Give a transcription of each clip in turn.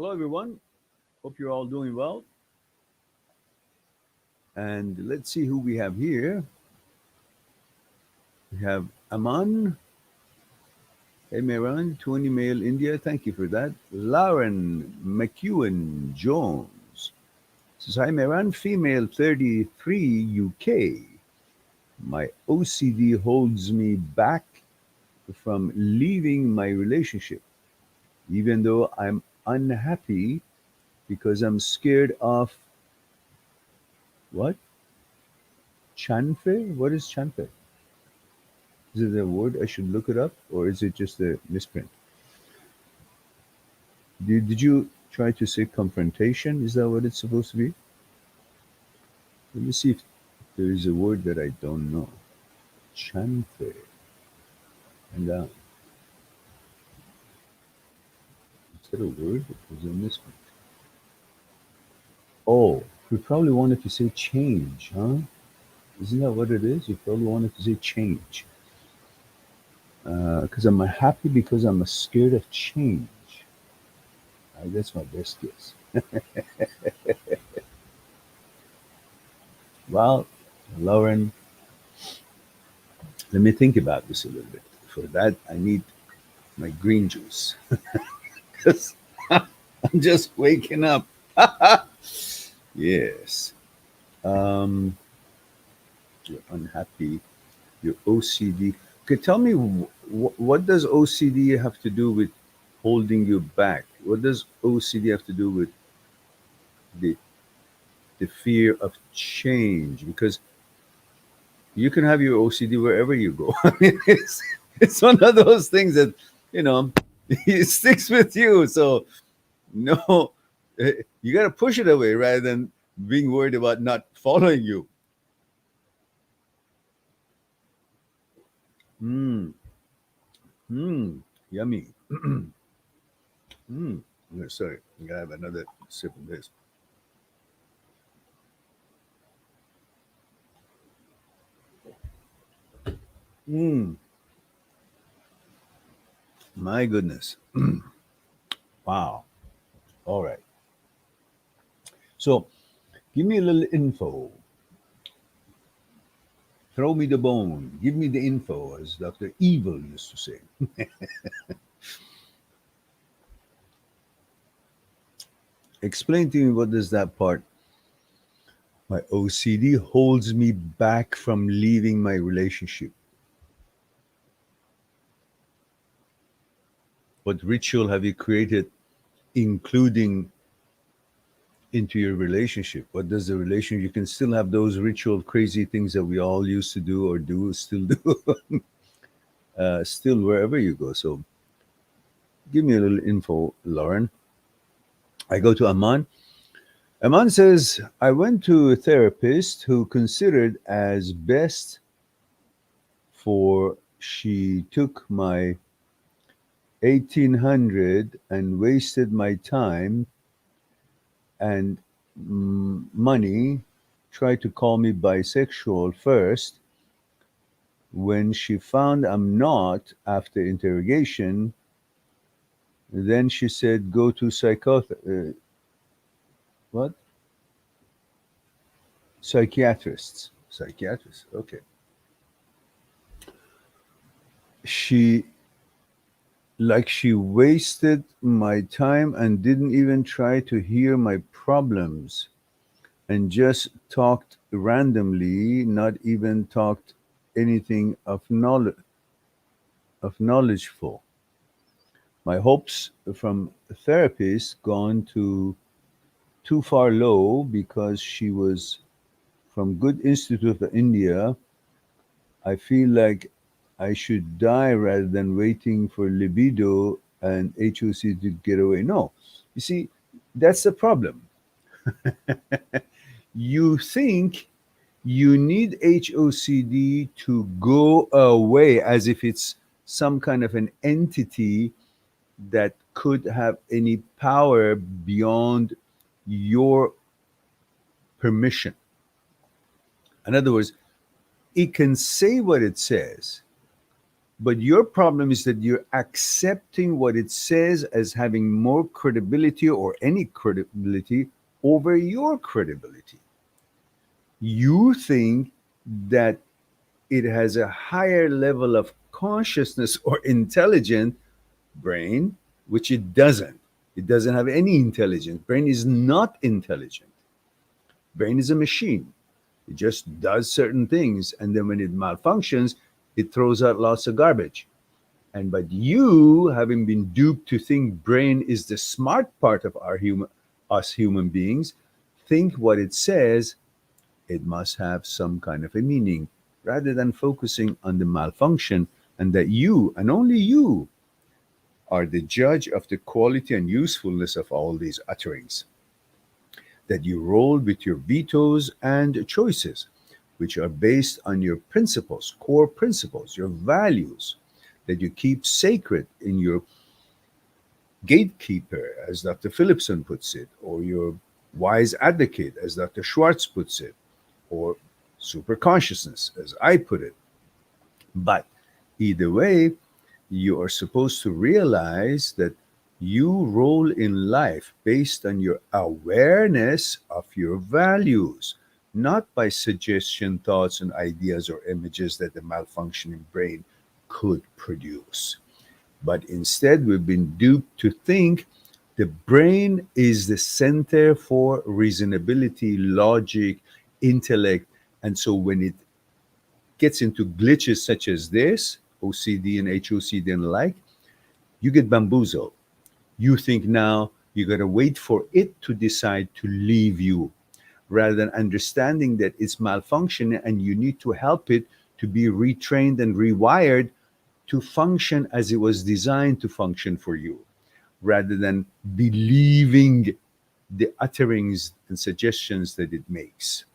Hello, everyone. Hope you're all doing well. And let's see who we have here. We have Aman. Hey, Mehran, 20 Mail India. Thank you for that. Lauren McEwen Jones says, Hi, Mehran, female 33 UK. My OCD holds me back from leaving my relationship, even though I'm unhappy because I'm scared of what? Chanfe? What is Chanfe? Is it a word? I should look it up, or is it just a misprint? Did you try to say confrontation? Is that what it's supposed to be? Let me see if there is a word that I don't know. Chanfe. And is that a word? It was a misprint. Oh, we probably wanted to say change, huh? Isn't that what it is? You probably wanted to say change. Because I'm happy because I'm scared of change. That's my best guess. Well, Lauren, let me think about this a little bit. For that, I need my green juice because I'm just waking up. Yes. Um, you're unhappy. You're OCD. Okay, tell me what does OCD have to do with holding you back? What does OCD have to do with the the fear of change? Because you can have your OCD wherever you go. I mean, it's one of those things that you know it sticks with you. So no, you got to push it away rather than being worried about not following you. Mm, yummy. Mm. No, sorry, I gotta have another sip of this. Mm, my goodness. Wow. All right. So give me a little info. Throw me the bone. Give me the info, as Dr. Evil used to say. Explain to me what does that part. My OCD holds me back from leaving my relationship. What ritual have you created, including into your relationship? What does the relationship? You can still have those ritual, crazy things that we all used to do or do still do, still wherever you go. So give me a little info, Lauren. I go to Aman. Aman says, I went to a therapist who considered as best for she took my 1800 and wasted my time and money, tried to call me bisexual first. When she found I'm not, after interrogation, then she said, go to what? Psychiatrists. Psychiatrists, okay. She, like she wasted my time and didn't even try to hear my problems and just talked randomly, not even talked anything of knowledgeful. My hopes from therapists gone to too far low because she was from Good Institute of India. I feel like I should die rather than waiting for libido and HOC to get away. No, you see, that's the problem. You think you need HOCD to go away as if it's some kind of an entity that could have any power beyond your permission. In other words, it can say what it says, But your problem is that you're accepting what it says as having more credibility or any credibility over your credibility. You think that it has a higher level of consciousness or intelligent brain, which it doesn't. It doesn't have any intelligence. Brain is not intelligent. Brain is a machine. It just does certain things, and then when it malfunctions, it throws out lots of garbage. And but you, having been duped to think brain is the smart part of us human beings, think what it says, it must have some kind of a meaning, rather than focusing on the malfunction, and that you and only you are the judge of the quality and usefulness of all these utterings. That you roll with your vetoes and choices, which are based on your principles, core principles, your values, that you keep sacred in your gatekeeper, as Dr. Phillipson puts it, or your wise advocate, as Dr. Schwartz puts it, or superconsciousness, as I put it. But either way, you are supposed to realize that you roll in life based on your awareness of your values, not by suggestion, thoughts, and ideas or images that the malfunctioning brain could produce. But instead, we've been duped to think the brain is the center for reasonability, logic, intellect. And so when it gets into glitches such as this, OCD and HOCD and the like, you get bamboozled. You think now you got to wait for it to decide to leave you, rather than understanding that it's malfunctioning and you need to help it to be retrained and rewired to function as it was designed to function for you, rather than believing the utterings and suggestions that it makes.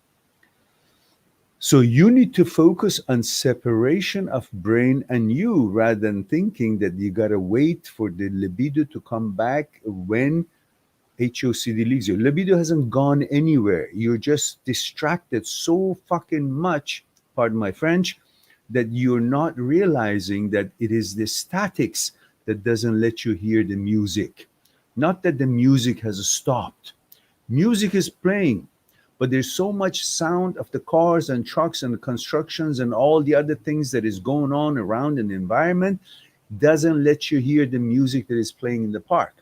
So you need to focus on separation of brain and you, rather than thinking that you got to wait for the libido to come back when HOCD leaves you. Libido hasn't gone anywhere. You're just distracted so fucking much, pardon my French, that you're not realizing that it is the statics that doesn't let you hear the music. Not that the music has stopped. Music is playing, but there's so much sound of the cars and trucks and the constructions and all the other things that is going on around in the environment doesn't let you hear the music that is playing in the park.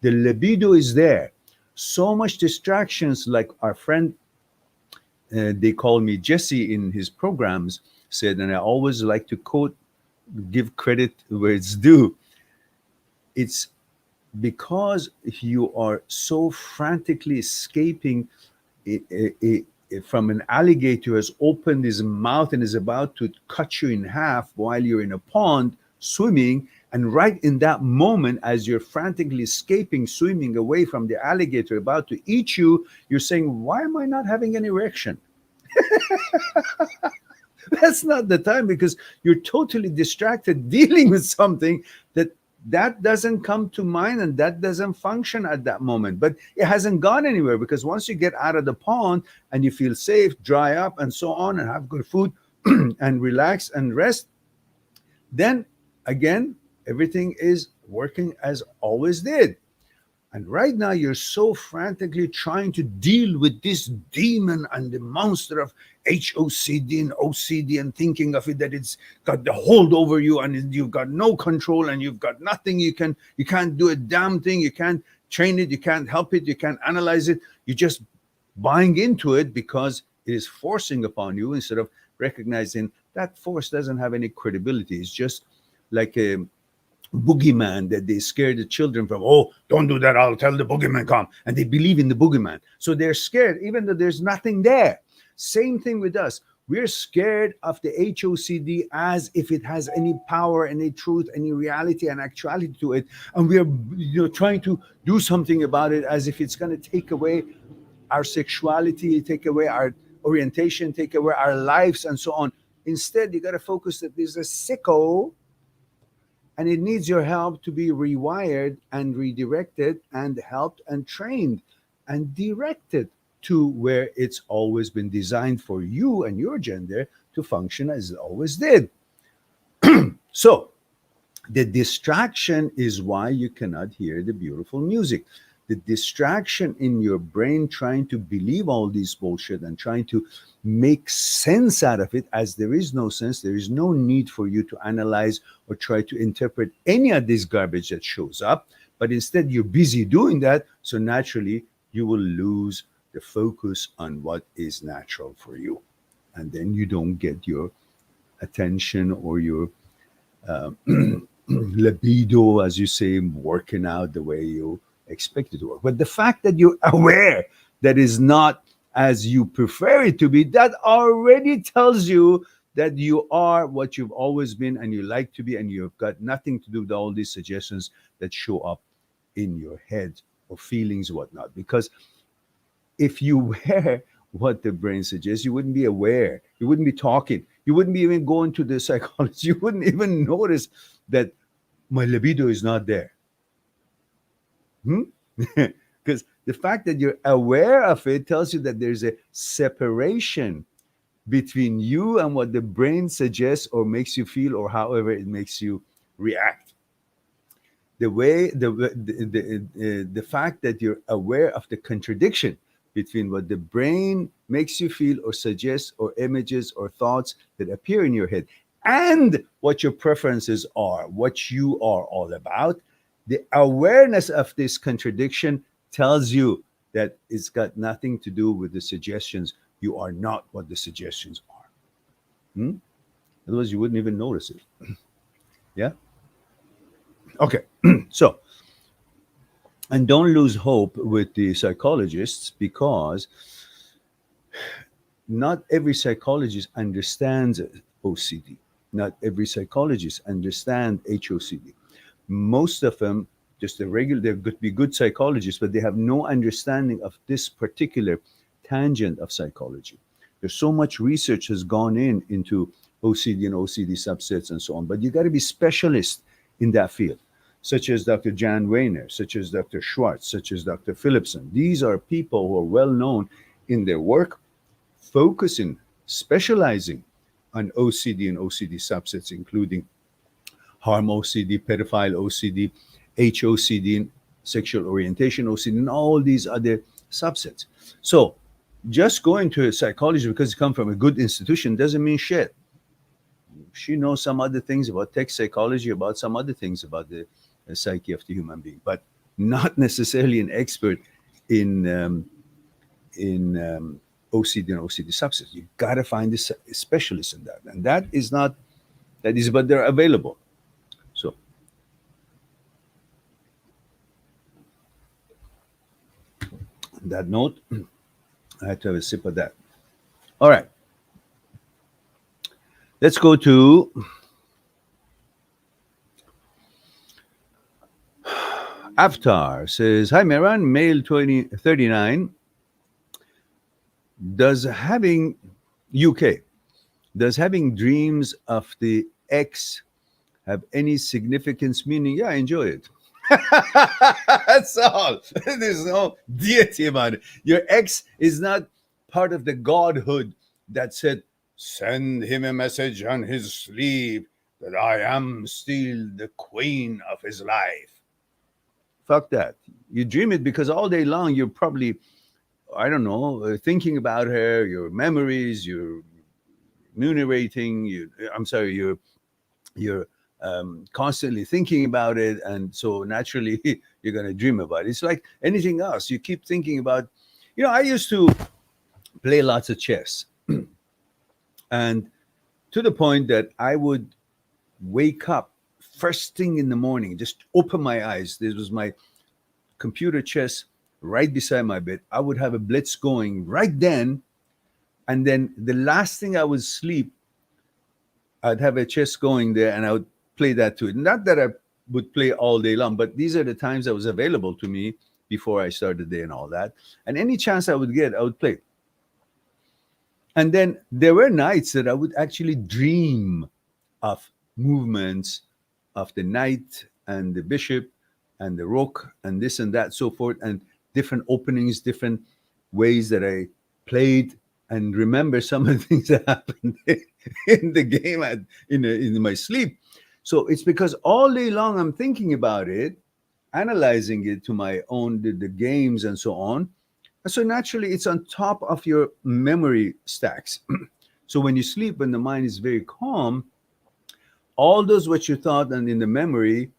The libido is there. So much distractions, like our friend, they call me Jesse in his programs, said, and I always like to quote, give credit where it's due. It's because you are so frantically escaping from an alligator who has opened his mouth and is about to cut you in half while you're in a pond swimming, and right in that moment, as you're frantically escaping, swimming away from the alligator about to eat you, you're saying, why am I not having an erection? That's not the time, because you're totally distracted dealing with something that doesn't come to mind and that doesn't function at that moment. But it hasn't gone anywhere, because once you get out of the pond and you feel safe, dry up and so on, and have good food and relax and rest, then again, everything is working as always did. And right now, you're so frantically trying to deal with this demon and the monster of HOCD and OCD, and thinking of it that it's got the hold over you and you've got no control and you've got nothing. You can't do a damn thing. You can't train it. You can't help it. You can't analyze it. You're just buying into it because it is forcing upon you, instead of recognizing that force doesn't have any credibility. It's just like a boogeyman that they scare the children from. Oh, don't do that, I'll tell the boogeyman come. And they believe in the boogeyman. So they're scared even though there's nothing there. Same thing with us. We're scared of the HOCD as if it has any power, any truth, any reality and actuality to it. And we are trying to do something about it as if it's going to take away our sexuality, take away our orientation, take away our lives and so on. Instead, you got to focus that there's a sicko and it needs your help to be rewired and redirected and helped and trained and directed to where it's always been designed for you and your gender to function as it always did. So the distraction is why you cannot hear the beautiful music. The distraction in your brain trying to believe all these bullshit and trying to make sense out of it, as there is no sense, there is no need for you to analyze or try to interpret any of this garbage that shows up. But instead, you're busy doing that. So naturally, you will lose the focus on what is natural for you. And then you don't get your attention or your libido, as you say, working out the way you expect it to work. But the fact that you're aware that is not as you prefer it to be, that already tells you that you are what you've always been and you like to be, and you've got nothing to do with all these suggestions that show up in your head or feelings or whatnot. Because if you were what the brain suggests, you wouldn't be aware. You wouldn't be talking. You wouldn't be even going to the psychologist. You wouldn't even notice that my libido is not there. Because the fact that you're aware of it tells you that there's a separation between you and what the brain suggests or makes you feel, or however it makes you react. The fact that you're aware of the contradiction between what the brain makes you feel or suggests, or images or thoughts that appear in your head, and what your preferences are, what you are all about. The awareness of this contradiction tells you that it's got nothing to do with the suggestions. You are not what the suggestions are. Otherwise, you wouldn't even notice it. Yeah? Okay. So, and don't lose hope with the psychologists, because not every psychologist understands OCD. Not every psychologist understands HOCD. Most of them, just they could be good psychologists, but they have no understanding of this particular tangent of psychology. There's so much research has gone into OCD and OCD subsets and so on, but you got to be specialist in that field, such as Dr. Jan Weiner, such as Dr. Schwartz, such as Dr. Philipson. These are people who are well known in their work, focusing, specializing on OCD and OCD subsets, including harm OCD, pedophile OCD, HOCD, sexual orientation OCD, and all these other subsets. So just going to a psychologist because you come from a good institution doesn't mean shit. She knows some other things about tech psychology, about some other things about the psyche of the human being, but not necessarily an expert in OCD and OCD subsets. You got to find a specialist in that, and that is, but they're available. So, on that note, I had to have a sip of that. All right. Let's go to Avatar. Says, hi, Meran, male 39. Does having dreams of the ex have any significance, meaning? Yeah, I enjoy it. That's all. There's no deity about it. Your ex is not part of the godhood that said, send him a message on his sleeve that I am still the queen of his life. Fuck that. You dream it because all day long you're probably, I don't know, thinking about her, your memories, you're ruminating, you're constantly thinking about it, and so naturally you're going to dream about it. It's like anything else. You keep thinking about, I used to play lots of chess, and to the point that I would wake up first thing in the morning, just open my eyes. This was my computer chess right beside my bed. I would have a blitz going right then, and then the last thing I would sleep, I'd have a chess going there, and I would play that too. Not that I would play all day long, but these are the times that was available to me before I started the day and all that. And any chance I would get, I would play. And then there were nights that I would actually dream of movements of the knight and the bishop and the rook and this and that, so forth, and different openings, different ways that I played, and remember some of the things that happened in the game in my sleep. So it's because all day long I'm thinking about it, analyzing it to my own the games and so on. So naturally, it's on top of your memory stacks. So when you sleep, when the mind is very calm, all those what you thought and in the memory,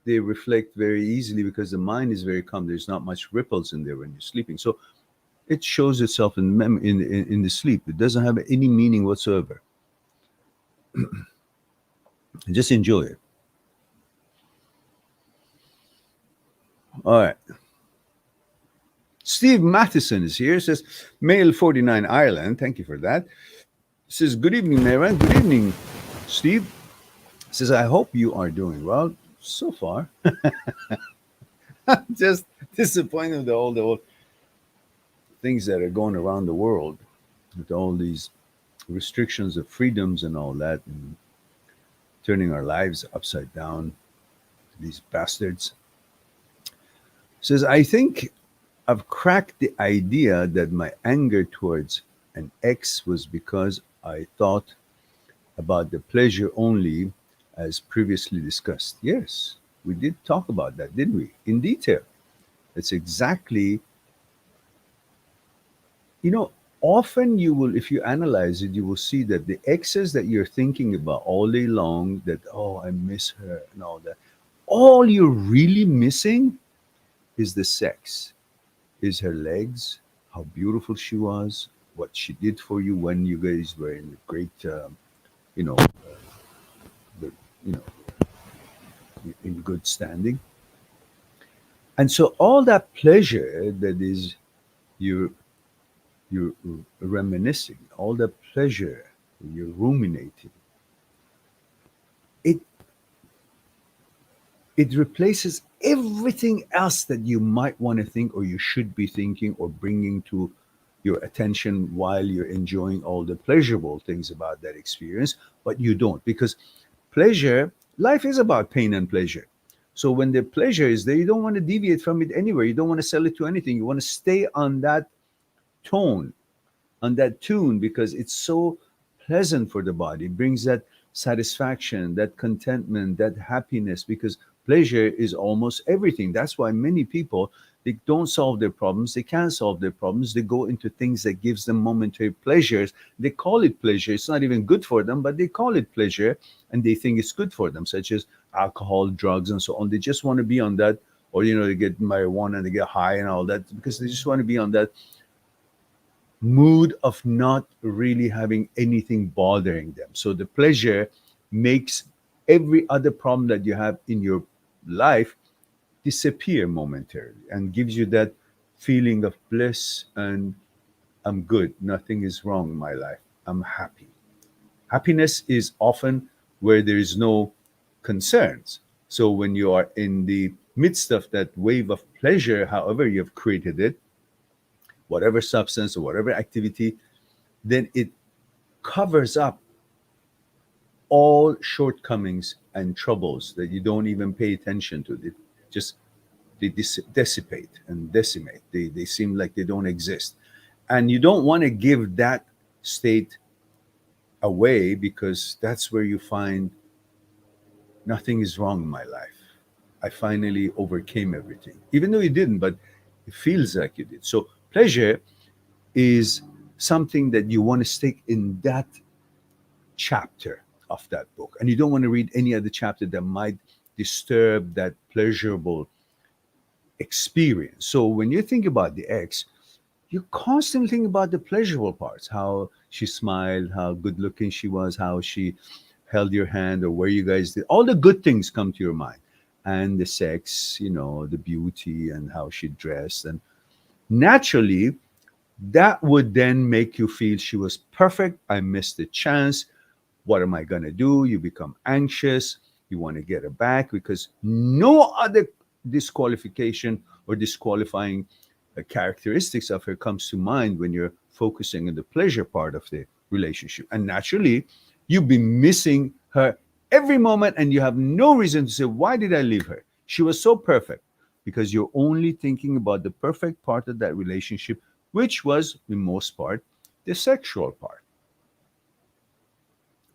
they reflect very easily because the mind is very calm. There's not much ripples in there when you're sleeping. So it shows itself in the sleep. It doesn't have any meaning whatsoever. Just enjoy it. All right. Steve Matheson is here. Says male 49 Ireland. Thank you for that. Says good evening, Maren. Good evening, Steve. Says I hope you are doing well so far. Just disappointed with all the old things that are going around the world with all these restrictions of freedoms and all that, and turning our lives upside down. These bastards. Says I think I've cracked the idea that my anger towards an ex was because I thought about the pleasure only, as previously discussed. Yes, we did talk about that, didn't we? In detail. It's exactly, you know, often you will, if you analyze it, you will see that the exes that you're thinking about all day long, that, oh, I miss her and all that, all you're really missing is the sex, is her legs, how beautiful she was, what she did for you when you guys were in great, you know, the, you know, in good standing. And so all that pleasure that is you you're reminiscing, all the pleasure you're ruminating, it it replaces everything else that you might want to think or you should be thinking or bringing to your attention while you're enjoying all the pleasurable things about that experience, but you don't, because pleasure, life is about pain and pleasure. So when the pleasure is there, you don't want to deviate from it anywhere. You don't want to sell it to anything. You want to stay on that tone, on that tune, because it's so pleasant for the body. It brings that satisfaction, that contentment, that happiness, because pleasure is almost everything. That's why many people, they don't solve their problems, they can't solve their problems, they go into things that gives them momentary pleasures. They call it pleasure. It's not even good for them, but they call it pleasure and they think it's good for them, such as alcohol, drugs, and so on. They just want to be on that, or they get marijuana and they get high and all that because they just want to be on that mood of not really having anything bothering them. So the pleasure makes every other problem that you have in your life disappear momentarily and gives you that feeling of bliss and I'm good. Nothing is wrong in my life. I'm happy. Happiness is often where there is no concerns. So when you are in the midst of that wave of pleasure, however you have created it, whatever substance or whatever activity, then it covers up all shortcomings and troubles that you don't even pay attention to. They just they dissipate and decimate. They seem like they don't exist. And you don't want to give that state away because that's where you find nothing is wrong in my life. I finally overcame everything. Even though you didn't, but it feels like you did. So pleasure is something that you want to stick in that chapter of that book. And you don't want to read any other chapter that might disturb that pleasurable experience. So when you think about the ex, you constantly think about the pleasurable parts, how she smiled, how good looking she was, how she held your hand, or where you guys did. All the good things come to your mind. And the sex, the beauty and how she dressed. And naturally, that would then make you feel she was perfect. I missed the chance. What am I going to do? You become anxious. You want to get her back because no other disqualification or disqualifying characteristics of her comes to mind when you're focusing on the pleasure part of the relationship. And naturally, you'll be missing her every moment and you have no reason to say, why did I leave her? She was so perfect, because you're only thinking about the perfect part of that relationship, which was, in most part, the sexual part.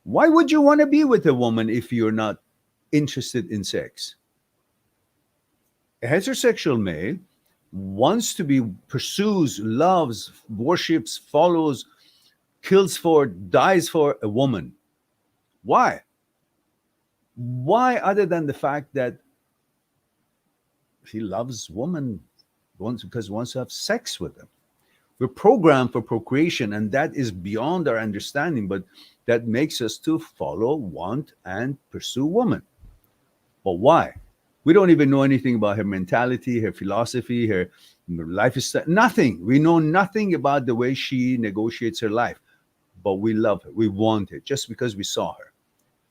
Why would you want to be with a woman if you're not interested in sex. A heterosexual male wants to be, pursues, loves, worships, follows, kills for, dies for a woman. Why? Why, other than the fact that he loves women, because he wants to have sex with them? We're programmed for procreation, and that is beyond our understanding, but that makes us to follow, want, and pursue women. But why? We don't even know anything about her mentality, her philosophy, her lifestyle, nothing. We know nothing about the way she negotiates her life, but we love her. We want her just because we saw her.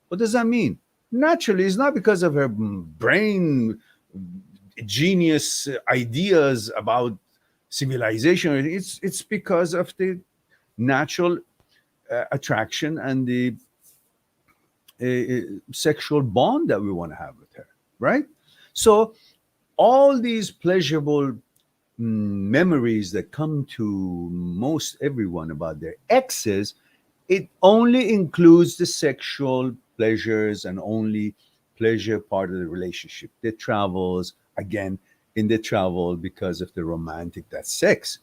What does that mean? Naturally, it's not because of her brain genius ideas about civilization. It's because of the natural attraction and the sexual bond that we want to have with her, right? So all these pleasurable memories that come to most everyone about their exes, it only includes the sexual pleasures and only pleasure part of the relationship. The travels, again, in the travel because of the romantic, that's sex,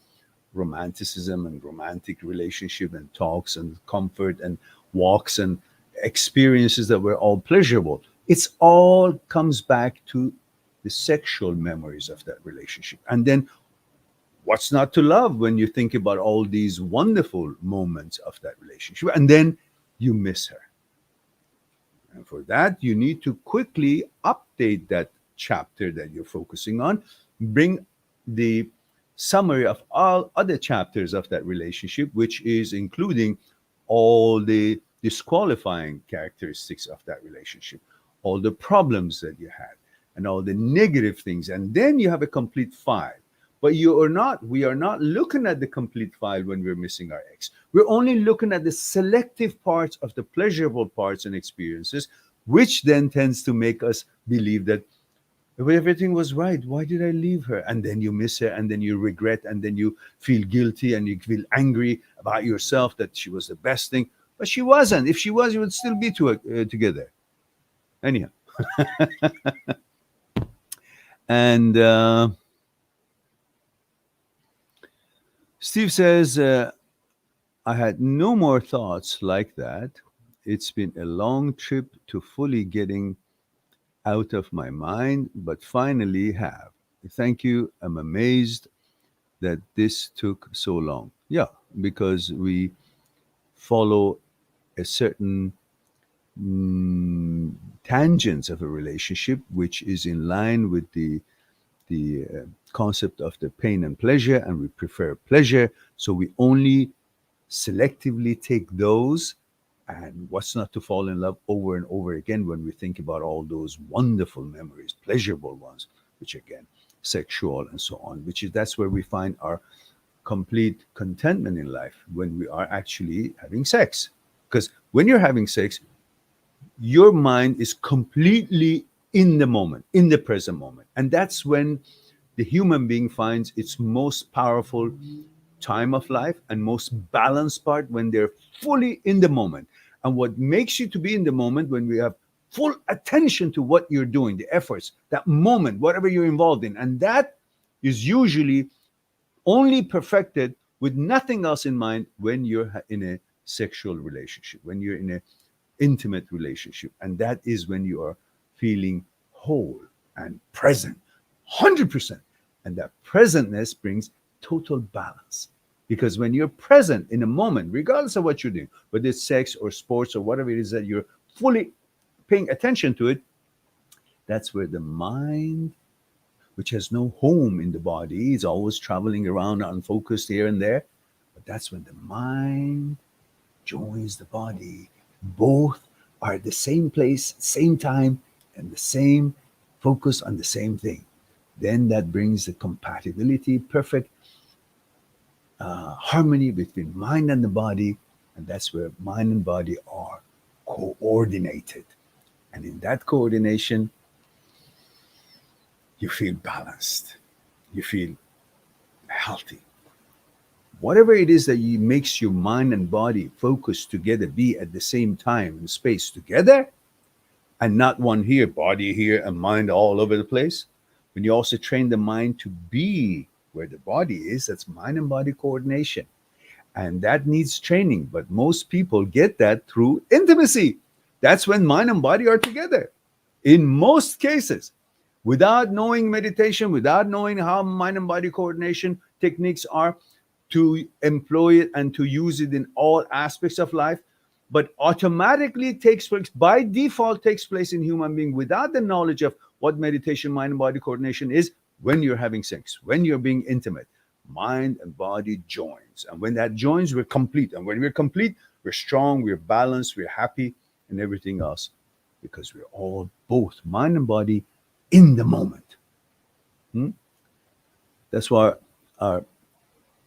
romanticism and romantic relationship and talks and comfort and walks and experiences that were all pleasurable. It's all comes back to the sexual memories of that relationship. And then what's not to love when you think about all these wonderful moments of that relationship? And then you miss her. And for that, you need to quickly update that chapter that you're focusing on, bring the summary of all other chapters of that relationship, which is including all the disqualifying characteristics of that relationship, all the problems that you had, and all the negative things. And then you have a complete file. But we are not looking at the complete file when we're missing our ex. We're only looking at the selective parts of the pleasurable parts and experiences, which then tends to make us believe that if everything was right, why did I leave her? And then you miss her, and then you regret, and then you feel guilty, and you feel angry about yourself that she was the best thing. But she wasn't. If she was, you would still be together. Anyhow. And Steve says, I had no more thoughts like that. It's been a long trip to fully getting out of my mind, but finally have. Thank you. I'm amazed that this took so long. Yeah, because we follow a certain tangents of a relationship, which is in line with the concept of the pain and pleasure, and we prefer pleasure, so we only selectively take those. And what's not to fall in love over and over again when we think about all those wonderful memories, pleasurable ones, which again, sexual and so on, which is that's where we find our complete contentment in life, when we are actually having sex. Because when you're having sex, your mind is completely in the moment, in the present moment. And that's when the human being finds its most powerful time of life and most balanced part, when they're fully in the moment. And what makes you to be in the moment, when we have full attention to what you're doing, the efforts, that moment, whatever you're involved in. And that is usually only perfected with nothing else in mind when you're in a sexual relationship, when you're in an intimate relationship. And that is when you are feeling whole and present, 100%. And that presentness brings total balance. Because when you're present in a moment, regardless of what you're doing, whether it's sex or sports or whatever it is that you're fully paying attention to it, that's where the mind, which has no home in the body, is always traveling around unfocused here and there. But that's when the mind joins the body. Both are at the same place, same time, and the same focus on the same thing. Then that brings the compatibility, perfect harmony between mind and the body. And that's where mind and body are coordinated. And in that coordination, you feel balanced, you feel healthy. Whatever it is that makes your mind and body focus together, be at the same time and space together, and not one here, body here and mind all over the place. When you also train the mind to be where the body is, that's mind and body coordination. And that needs training. But most people get that through intimacy. That's when mind and body are together. In most cases, without knowing meditation, without knowing how mind and body coordination techniques are, to employ it and to use it in all aspects of life, but automatically takes place, by default takes place in human being without the knowledge of what meditation, mind and body coordination is. When you're having sex, when you're being intimate, mind and body joins, and when that joins, we're complete. And when we're complete, we're strong, we're balanced, we're happy, and everything else, because we're all both mind and body in the moment. Hmm? That's why our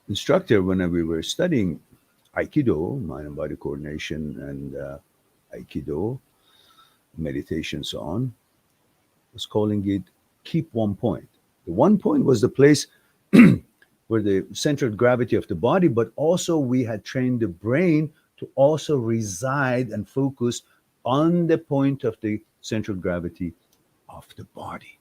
instructor, when we were studying Aikido, mind and body coordination, and Aikido, meditation, so on, was calling it keep one point. The one point was the place where the center of gravity of the body, but also we had trained the brain to also reside and focus on the point of the central gravity of the body.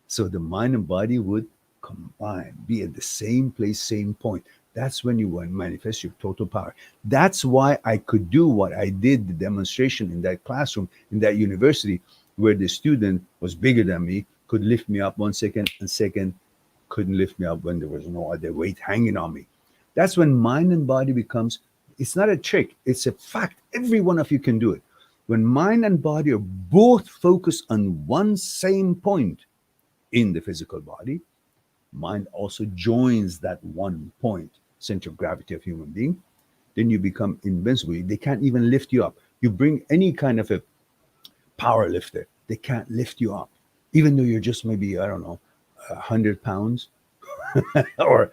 So the mind and body would combine, be at the same place, same point. That's when you manifest your total power. That's why I could do what I did, the demonstration in that classroom, in that university, where the student was bigger than me, could lift me up 1 second, and second couldn't lift me up when there was no other weight hanging on me. That's when mind and body becomes, it's not a trick, it's a fact. Every one of you can do it. When mind and body are both focused on one same point in the physical body, mind also joins that one point, center of gravity of human being, then you become invincible. They can't even lift you up. You bring any kind of a power lifter, they can't lift you up, even though you're just maybe, I don't know, 100 pounds or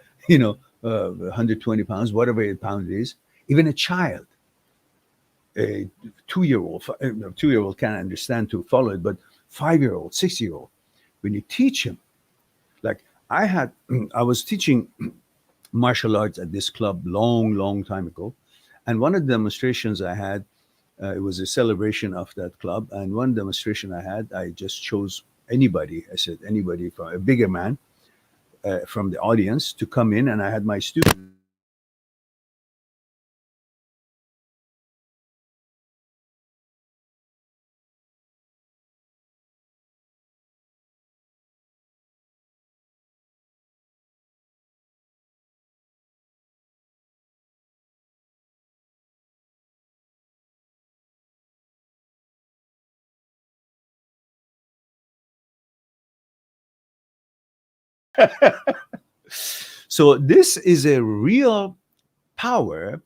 120 pounds, whatever a pound is. Even a child, a 2-year-old, 2-year-old can't understand to follow it, but 5-year-old, 6-year-old, when you teach him, like I had, I was teaching martial arts at this club long time ago, and one of the demonstrations I had, it was a celebration of that club, and one demonstration I had, I just chose anybody. I said anybody, from a bigger man from the audience, to come in, and I had my student. So this is a real power,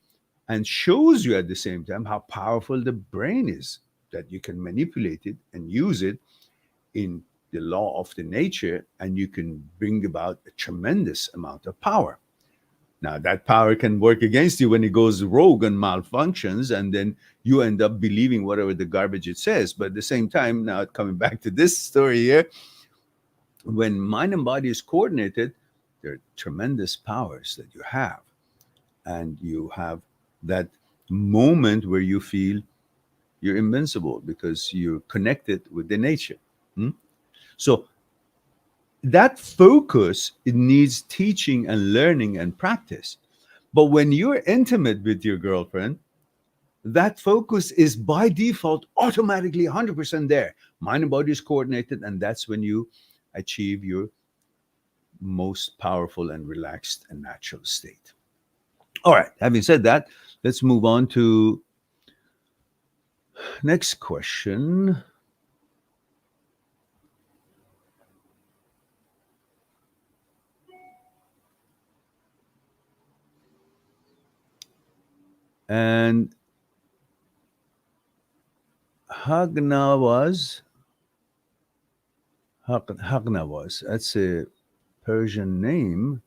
and shows you at the same time how powerful the brain is, that you can manipulate it and use it in the law of the nature, and you can bring about a tremendous amount of power. Now that power can work against you when it goes rogue and malfunctions, and then you end up believing whatever the garbage it says. But at the same time, now coming back to this story here, when mind and body is coordinated, there are tremendous powers that you have, and you have that moment where you feel you're invincible because you're connected with the nature. Hmm? So that focus, it needs teaching and learning and practice. But when you're intimate with your girlfriend, that focus is by default automatically 100% there. Mind and body is coordinated, and that's when you achieve your most powerful and relaxed and natural state. All right, having said that, let's move on to next question. And Hagna was Hagna was, that's a Persian name.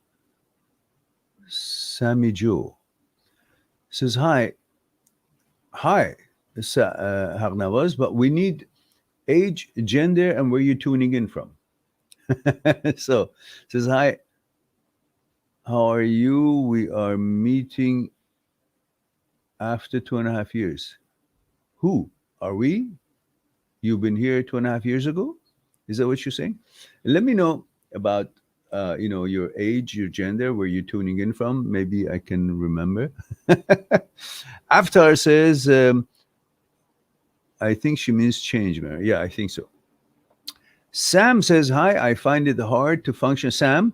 Samijo says hi, Hagna was, but we need age, gender, and where you're tuning in from. So says hi, how are you? We are meeting after 2.5 years. Who are we? You've been here 2.5 years ago? Is that what you're saying? Let me know about your age, your gender, where you're tuning in from. Maybe I can remember. Avatar says, I think she means change, Mary. Yeah, I think so. Sam says, hi, I find it hard to function. Sam,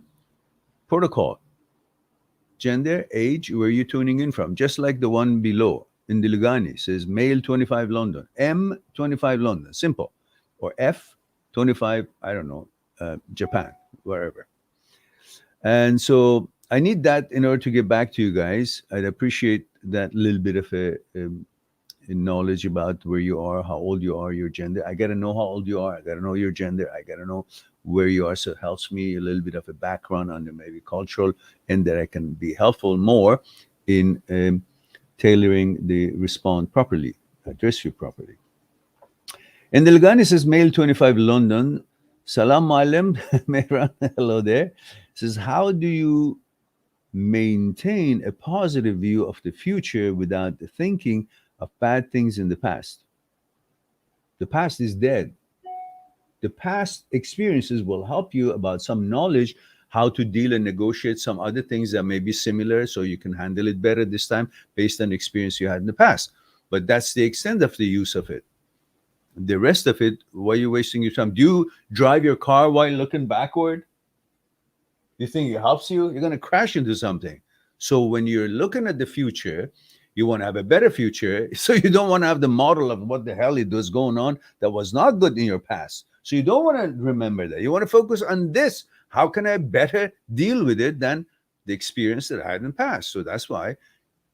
protocol, gender, age, where you tuning in from, just like the one below. In Diligani says male 25 London, M 25 London, simple, or F 25, I don't know, Japan, wherever. And so I need that in order to get back to you guys. I'd appreciate that little bit of a knowledge about where you are, how old you are, your gender. I got to know how old you are. I got to know your gender. I got to know where you are. So it helps me a little bit of a background on the maybe cultural, and that I can be helpful more in tailoring the response properly, address you properly. And the Lagani says, male 25 London. Salam Malam, Mehran, hello there. Says, how do you maintain a positive view of the future without thinking of bad things in the past? The past is dead. The past experiences will help you about some knowledge how to deal and negotiate some other things that may be similar, so you can handle it better this time based on experience you had in the past. But that's the extent of the use of it. The rest of it, why are you wasting your time? Do you drive your car while looking backward? You think it helps you? You're going to crash into something. So when you're looking at the future, you want to have a better future. So you don't want to have the model of what the hell it was going on that was not good in your past. So you don't want to remember that. You want to focus on this. How can I better deal with it than the experience that I had in the past? So that's why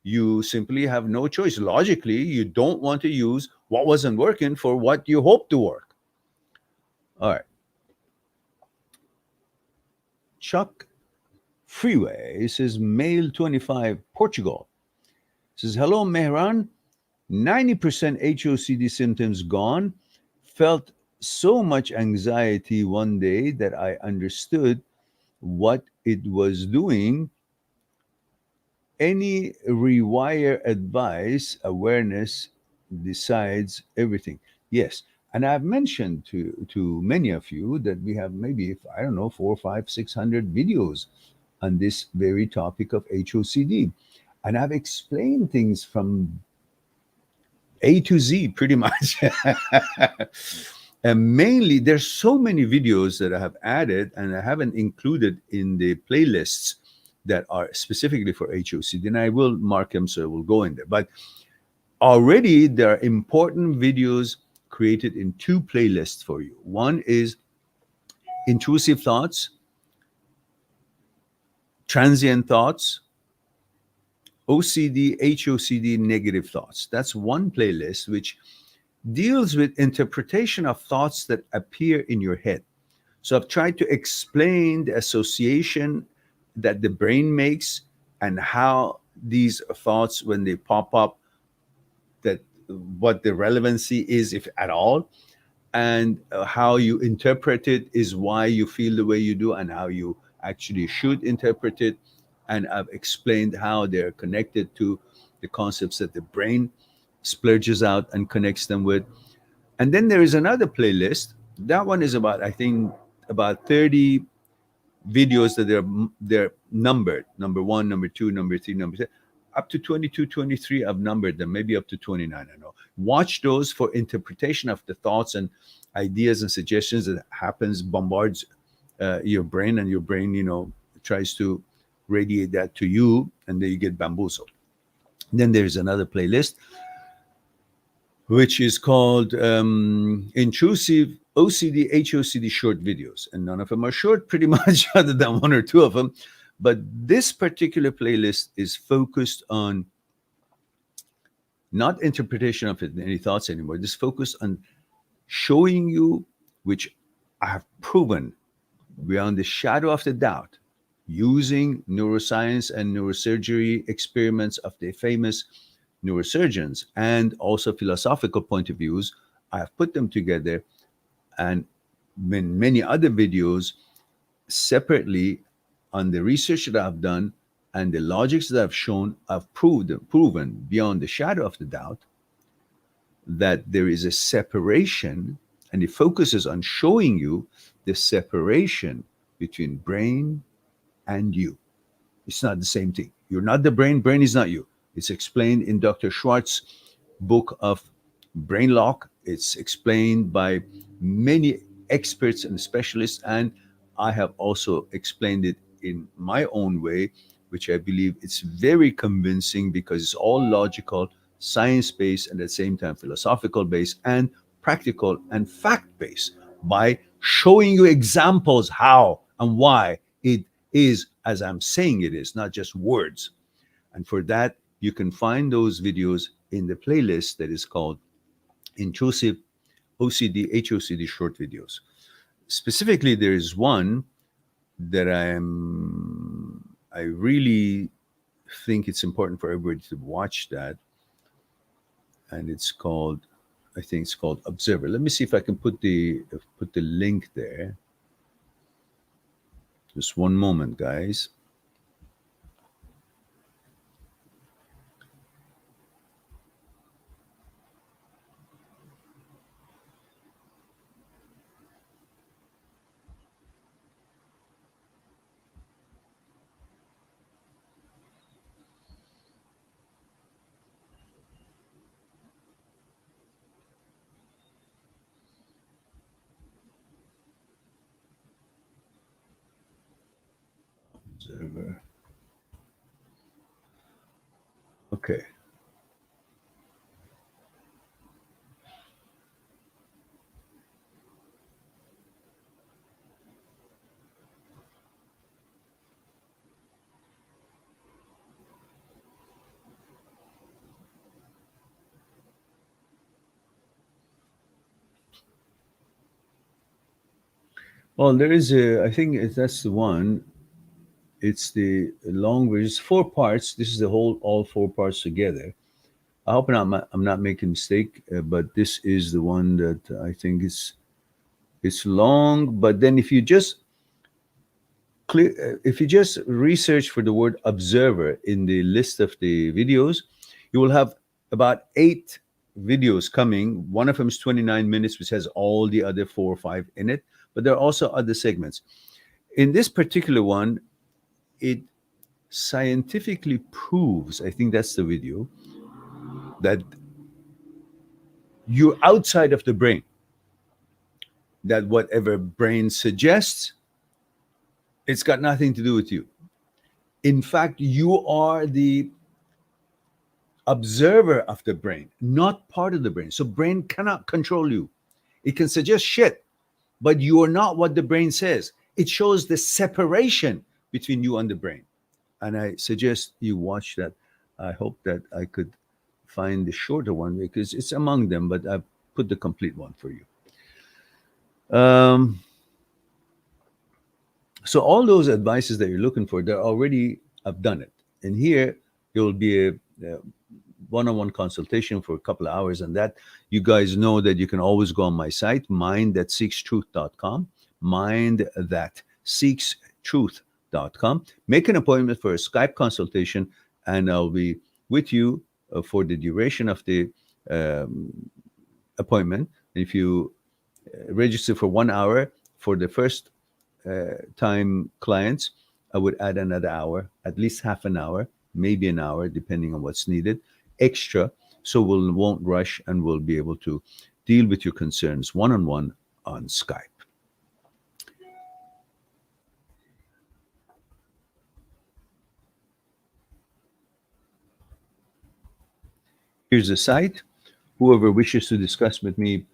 you simply have no choice. Logically, you don't want to use what wasn't working for what you hope to work. All right. Chuck Freeway says, male 25, Portugal. Says, hello, Mehran. 90% HOCD symptoms gone. Felt so much anxiety one day that I understood what it was doing. Any rewire advice, awareness decides everything. Yes. And I've mentioned to many of you that we have maybe, I don't know, 400, 500, 600 videos on this very topic of HOCD. And I've explained things from A to Z pretty much. And mainly, there's so many videos that I have added and I haven't included in the playlists that are specifically for HOCD. And I will mark them so it will go in there. But already there are important videos created in two playlists for you. One is intrusive thoughts, transient thoughts, OCD, HOCD, negative thoughts. That's one playlist which deals with interpretation of thoughts that appear in your head. So I've tried to explain the association that the brain makes and how these thoughts, when they pop up, that what the relevancy is, if at all, and how you interpret it is why you feel the way you do, and how you actually should interpret it. And I've explained how they're connected to the concepts that the brain splurges out and connects them with. And then there is another playlist. That one is about, I think, about 30 videos that they're numbered. Number 1, number 2, number 3, number 10. Up to 22, 23, I've numbered them, maybe up to 29, I know. Watch those for interpretation of the thoughts and ideas and suggestions that happens, bombards your brain, and your brain, tries to radiate that to you, and then you get bamboozled. Then there's another playlist, which is called Intrusive OCD, HOCD short videos. And none of them are short, pretty much, other than one or two of them. But this particular playlist is focused on not interpretation of it, any thoughts anymore. This focused on showing you, which I have proven beyond the shadow of the doubt, using neuroscience and neurosurgery experiments of the famous neurosurgeons and also philosophical point of views. I have put them together, and in many other videos separately on the research that I've done and the logics that I've shown. I've proven beyond the shadow of the doubt that there is a separation and it focuses on showing you the separation between brain and you. It's not the same thing. You're not the brain, brain is not you. It's explained in Dr. Schwartz's book of Brain Lock. It's explained by many experts and specialists, and I have also explained it in my own way, which I believe it's very convincing because it's all logical, science based, and at the same time philosophical based and practical and fact based by showing you examples how and why it is as I'm saying it is, not just words. And for that, you can find those videos in the playlist that is called Intrusive OCD, HOCD short videos. Specifically, there is one that I really think it's important for everybody to watch that. And it's called, I think it's called Observer. Let me see if I can put the link there. Just one moment, guys. Observer. Okay. Well, there is a, I think that's the one. It's the long version. It's 4 parts. This is the whole, all 4 parts together. I hope I'm not making a mistake, but this is the one that I think is, it's long. But then if you just if you just research for the word observer in the list of the videos, you will have about 8 videos coming. One of them is 29 minutes, which has all the other 4 or 5 in it. But there are also other segments. In this particular one, it scientifically proves, I think that's the video, that you're outside of the brain. That whatever brain suggests, it's got nothing to do with you. In fact, you are the observer of the brain, not part of the brain. So brain cannot control you. It can suggest shit, but you are not what the brain says. It shows the separation between you and the brain. And I suggest you watch that. I hope that I could find the shorter one because it's among them, but I put the complete one for you. So all those advices that you're looking for, they're already, I've done it. And here it will be a one-on-one consultation for a couple of hours. And that, you guys know that you can always go on my site, mindthatseekstruth.com, mindthatseekstruth.com. Make an appointment for a Skype consultation, and I'll be with you for the duration of the appointment. If you register for 1 hour for the first time clients, I would add another hour, at least half an hour, maybe an hour, depending on what's needed, extra, so we won't rush and we'll be able to deal with your concerns one-on-one on Skype. Here's the site. Whoever wishes to discuss with me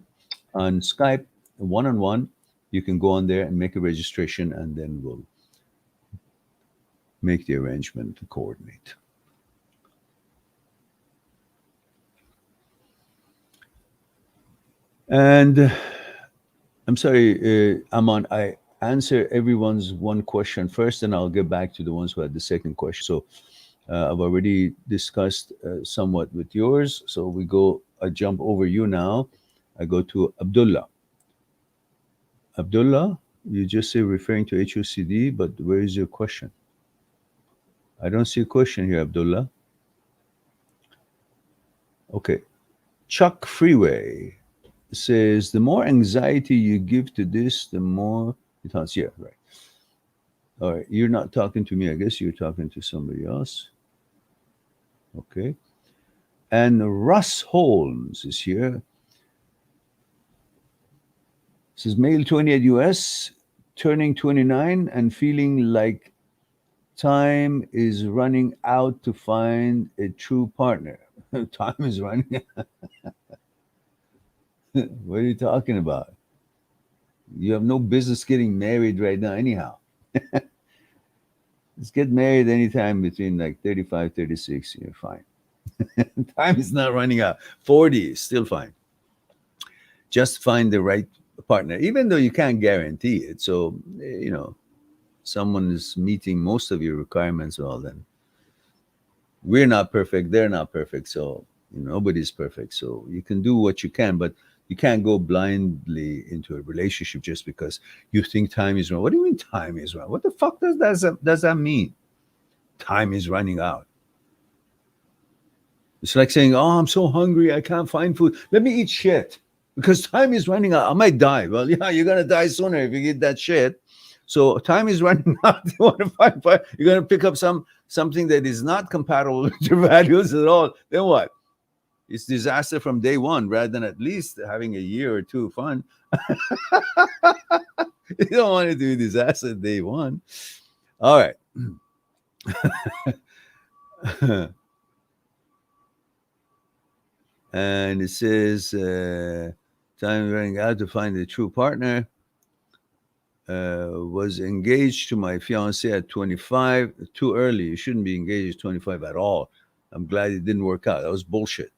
on Skype one-on-one, you can go on there and make a registration, and then we'll make the arrangement to coordinate. And I'm sorry, Aman, I answer everyone's one question first, and I'll get back to the ones who had the second question. So I've already discussed somewhat with yours. So I jump over you now. I go to Abdullah. Abdullah, you just say referring to HOCD, but where is your question? I don't see a question here, Abdullah. Okay. Chuck Freeway. says the more anxiety you give to this, the more it haunts. Yeah, right. All right. You're not talking to me. I guess you're talking to somebody else. Okay. And Russ Holmes is here. Says male 28 US, turning 29 and feeling like time is running out to find a true partner. Time is running out. What are you talking about? You have no business getting married right now, anyhow. Let's get married anytime between like 35, 36. You're fine. Time is not running out. 40 is still fine. Just find the right partner, even though you can't guarantee it. So, someone is meeting most of your requirements, well, then we're not perfect. They're not perfect. So, nobody's perfect. So, you can do what you can, but you can't go blindly into a relationship just because you think time is wrong. What do you mean time is wrong? What the fuck does that mean? Time is running out. It's like saying, "Oh, I'm so hungry, I can't find food. Let me eat shit because time is running out. I might die." Well, yeah, you're gonna die sooner if you eat that shit. So time is running out. You want to find fire. You're gonna pick up something that is not compatible with your values at all. Then what? It's disaster from day one, rather than at least having a year or two fun. You don't want to do disaster day one. All right. And it says, time running out to find a true partner. Was engaged to my fiance at 25. Too early. You shouldn't be engaged at 25 at all. I'm glad it didn't work out. That was bullshit.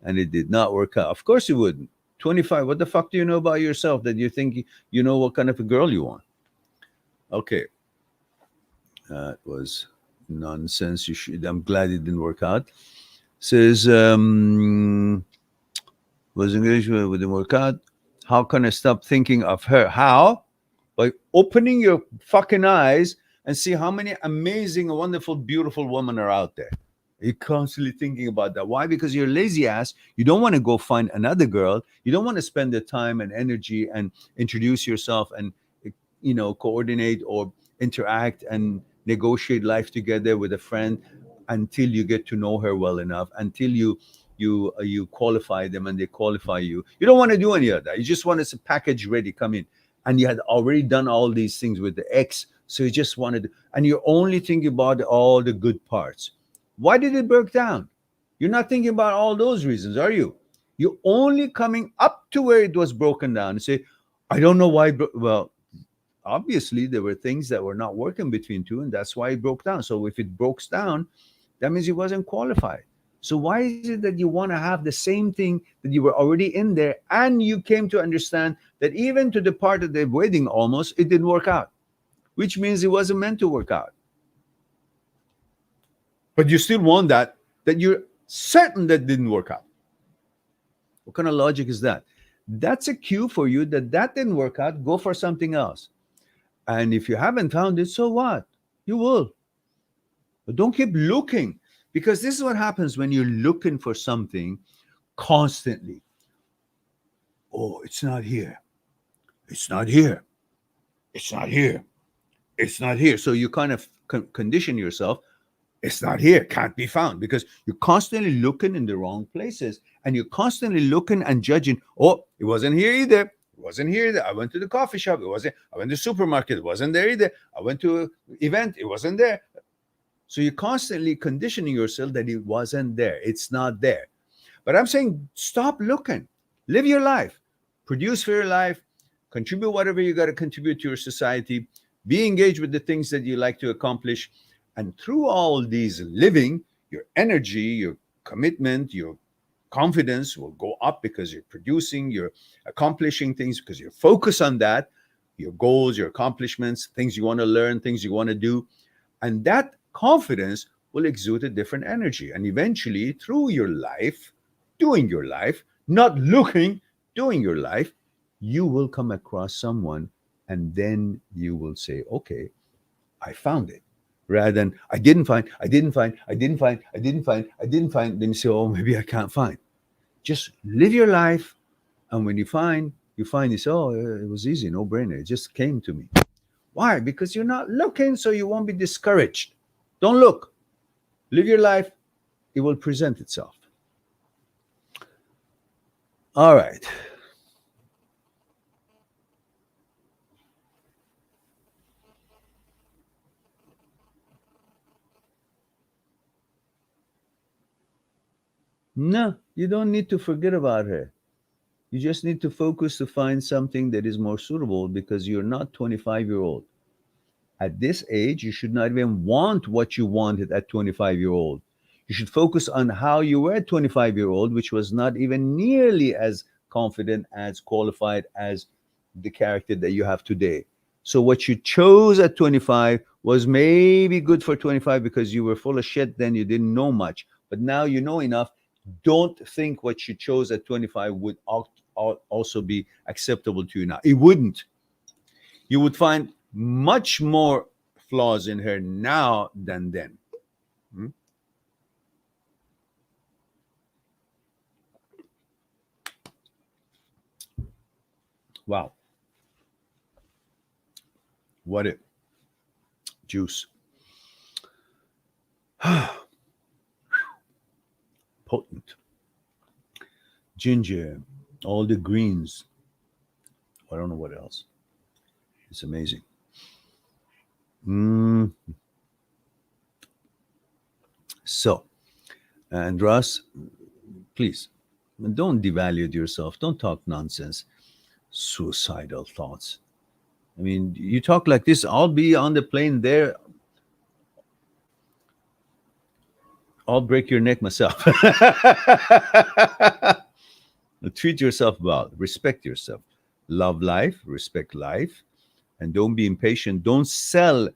And it did not work out. Of course it wouldn't. 25. What the fuck do you know about yourself that you think you know what kind of a girl you want? Okay. That was nonsense. I'm glad it didn't work out. Says, was engaged with didn't work out. How can I stop thinking of her? How? By opening your fucking eyes and see how many amazing, wonderful, beautiful women are out there. You're constantly thinking about that. Why? Because you're lazy ass. You don't want to go find another girl. You don't want to spend the time and energy and introduce yourself and coordinate or interact and negotiate life together with a friend until you get to know her well enough, until you qualify them and they qualify you. You don't want to do any of that. You just want a package ready, come in. And you had already done all these things with the ex. So you just wanted, and you're only thinking about all the good parts. Why did it break down? You're not thinking about all those reasons, are you? You're only coming up to where it was broken down and say, I don't know why. Well, obviously there were things that were not working between two, and that's why it broke down. So if it breaks down, that means it wasn't qualified. So why is it that you want to have the same thing that you were already in there, and you came to understand that even to the part of the wedding almost, it didn't work out, which means it wasn't meant to work out. But you still want that you're certain that didn't work out. What kind of logic is that? That's a cue for you that didn't work out, go for something else. And if you haven't found it, so what? You will. But don't keep looking. Because this is what happens when you're looking for something constantly. Oh, it's not here. It's not here. It's not here. It's not here. So you kind of condition yourself. It's not here. Can't be found. Because you're constantly looking in the wrong places. And you're constantly looking and judging. Oh, it wasn't here either. It wasn't here either. I went to the coffee shop. It wasn't. I went to the supermarket. It wasn't there either. I went to an event. It wasn't there. So you're constantly conditioning yourself that it wasn't there. It's not there. But I'm saying stop looking. Live your life. Produce for your life. Contribute whatever you got to contribute to your society. Be engaged with the things that you like to accomplish. And through all these living, your energy, your commitment, your confidence will go up because you're producing, you're accomplishing things because you're focused on that, your goals, your accomplishments, things you want to learn, things you want to do. And that confidence will exude a different energy. And eventually, through your life, doing your life, not looking, doing your life, you will come across someone and then you will say, okay, I found it. Rather than, I didn't find. Then you say, oh, maybe I can't find. Just live your life And when you find this, oh, it was easy, no brainer. It just came to me. Why? Because you're not looking, so you won't be discouraged. Don't look. Live your life. It will present itself. All right. No, you don't need to forget about her. You just need to focus to find something that is more suitable because you're not 25-year-old. At this age, you should not even want what you wanted at 25-year-old. You should focus on how you were at 25-year-old, which was not even nearly as confident, as qualified as the character that you have today. So what you chose at 25 was maybe good for 25 because you were full of shit then, you didn't know much. But now you know enough. Don't think what you chose at 25 would also be acceptable to you now. It wouldn't. You would find much more flaws in her now than then. Hmm? Wow. What a juice. Potent. Ginger, all the greens. I don't know what else. It's amazing. Mm. So, and Russ, please don't devalue yourself. Don't talk nonsense. Suicidal thoughts. I mean, you talk like this, I'll be on the plane there. I'll break your neck myself. Treat yourself well. Respect yourself. Love life. Respect life. And don't be impatient. Don't sell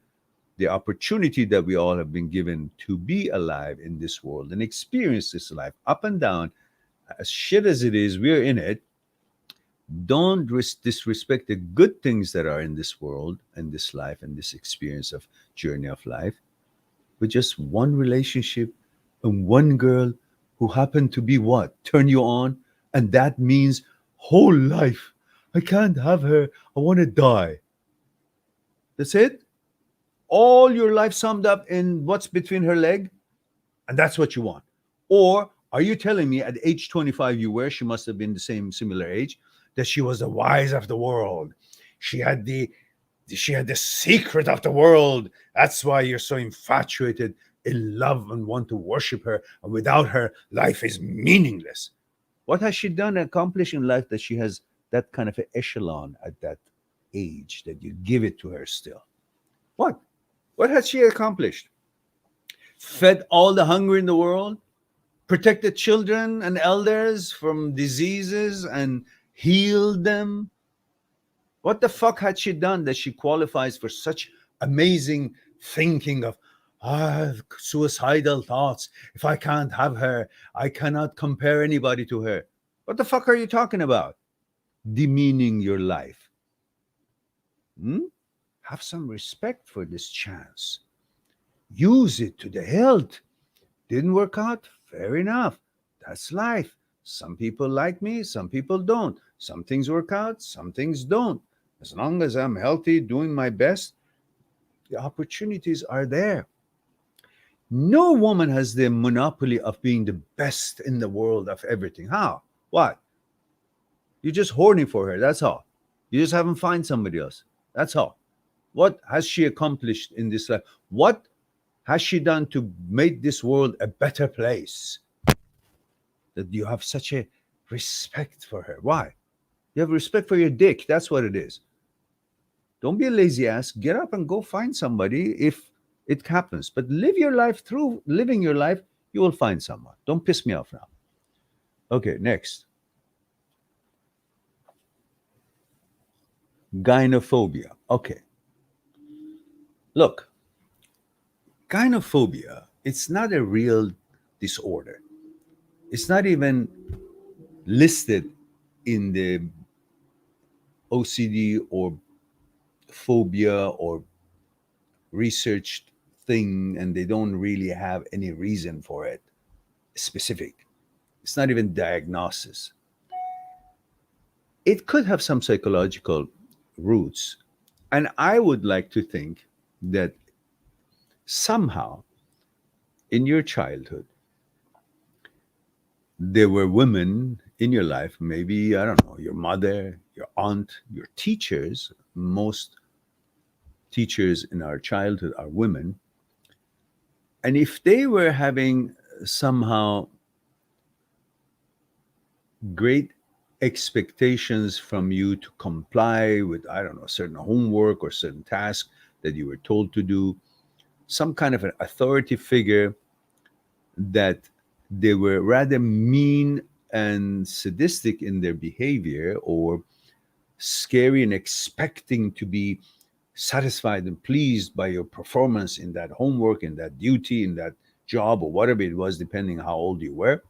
the opportunity that we all have been given to be alive in this world and experience this life up and down. As shit as it is, we're in it. Don't disrespect the good things that are in this world and this life and this experience of journey of life with just one relationship and one girl who happened to be what? Turn you on. And that means whole life. I can't have her. I want to die. That's it? All your life summed up in what's between her leg? And that's what you want. Or are you telling me at age 25 you were, she must have been the same similar age, that she was the wise of the world. She had the secret of the world. That's why you're so infatuated in love and want to worship her. And without her, life is meaningless. What has she done accomplished in life that she has that kind of an echelon at that age that you give it to her still? What? What has she accomplished? Fed all the hunger in the world, protected children and elders from diseases and healed them. What the fuck had she done that she qualifies for such amazing thinking of suicidal thoughts? If I can't have her, I cannot compare anybody to her. What the fuck are you talking about? Demeaning your life. Hmm? Have some respect for this chance. Use it to the hilt. Didn't work out? Fair enough. That's life. Some people like me, some people don't. Some things work out, some things don't. As long as I'm healthy, doing my best, the opportunities are there. No woman has the monopoly of being the best in the world of everything. How? What? You're just horny for her. That's all. You just haven't found somebody else. That's all. What has she accomplished in this life? What has she done to make this world a better place? That you have such a respect for her. Why? You have respect for your dick. That's what it is. Don't be a lazy ass. Get up and go find somebody if it happens. But live your life. Through living your life, you will find someone. Don't piss me off now. Okay, next. Gynophobia. Okay. Look, gynophobia, it's not a real disorder. It's not even listed in the OCD or phobia or researched thing, and they don't really have any reason for it specific. It's not even diagnosis. it could have some psychological roots. And I would like to think that somehow in your childhood, there were women in your life, maybe, I don't know, your mother, your aunt, your teachers. Most teachers in our childhood are women. And if they were having somehow great expectations from you to comply with, I don't know, certain homework or certain task that you were told to do, some kind of an authority figure, that they were rather mean and sadistic in their behavior, or scary and expecting to be satisfied and pleased by your performance in that homework, in that duty, in that job, or whatever it was, depending how old you were,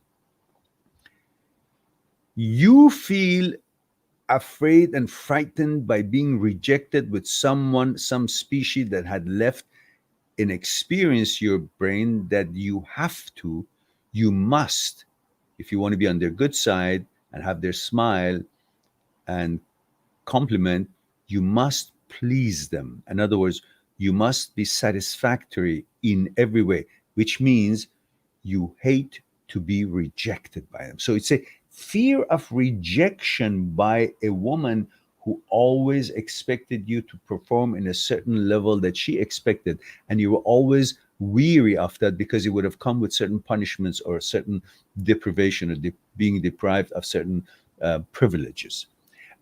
you feel afraid and frightened by being rejected with someone, some species that had left an experience your brain that you have to, you must, if you want to be on their good side and have their smile and compliment, you must please them. In other words, you must be satisfactory in every way, which means you hate to be rejected by them. So it's a fear of rejection by a woman who always expected you to perform in a certain level that she expected. And you were always weary of that because it would have come with certain punishments or certain deprivation, or being deprived of certain privileges.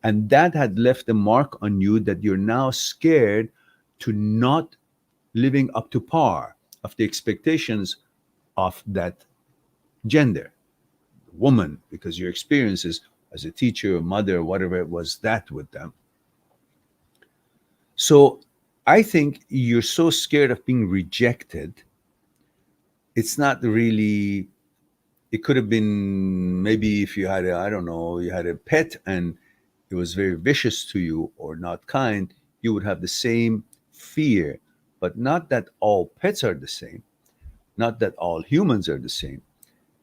And that had left a mark on you that you're now scared to not living up to par of the expectations of that gender, woman, because your experiences as a teacher or mother or whatever it was that with them. So I think you're so scared of being rejected. It's not really, it could have been maybe if you had a, I don't know, you had a pet and it was very vicious to you or not kind, you would have the same fear. But not that all pets are the same, not that all humans are the same.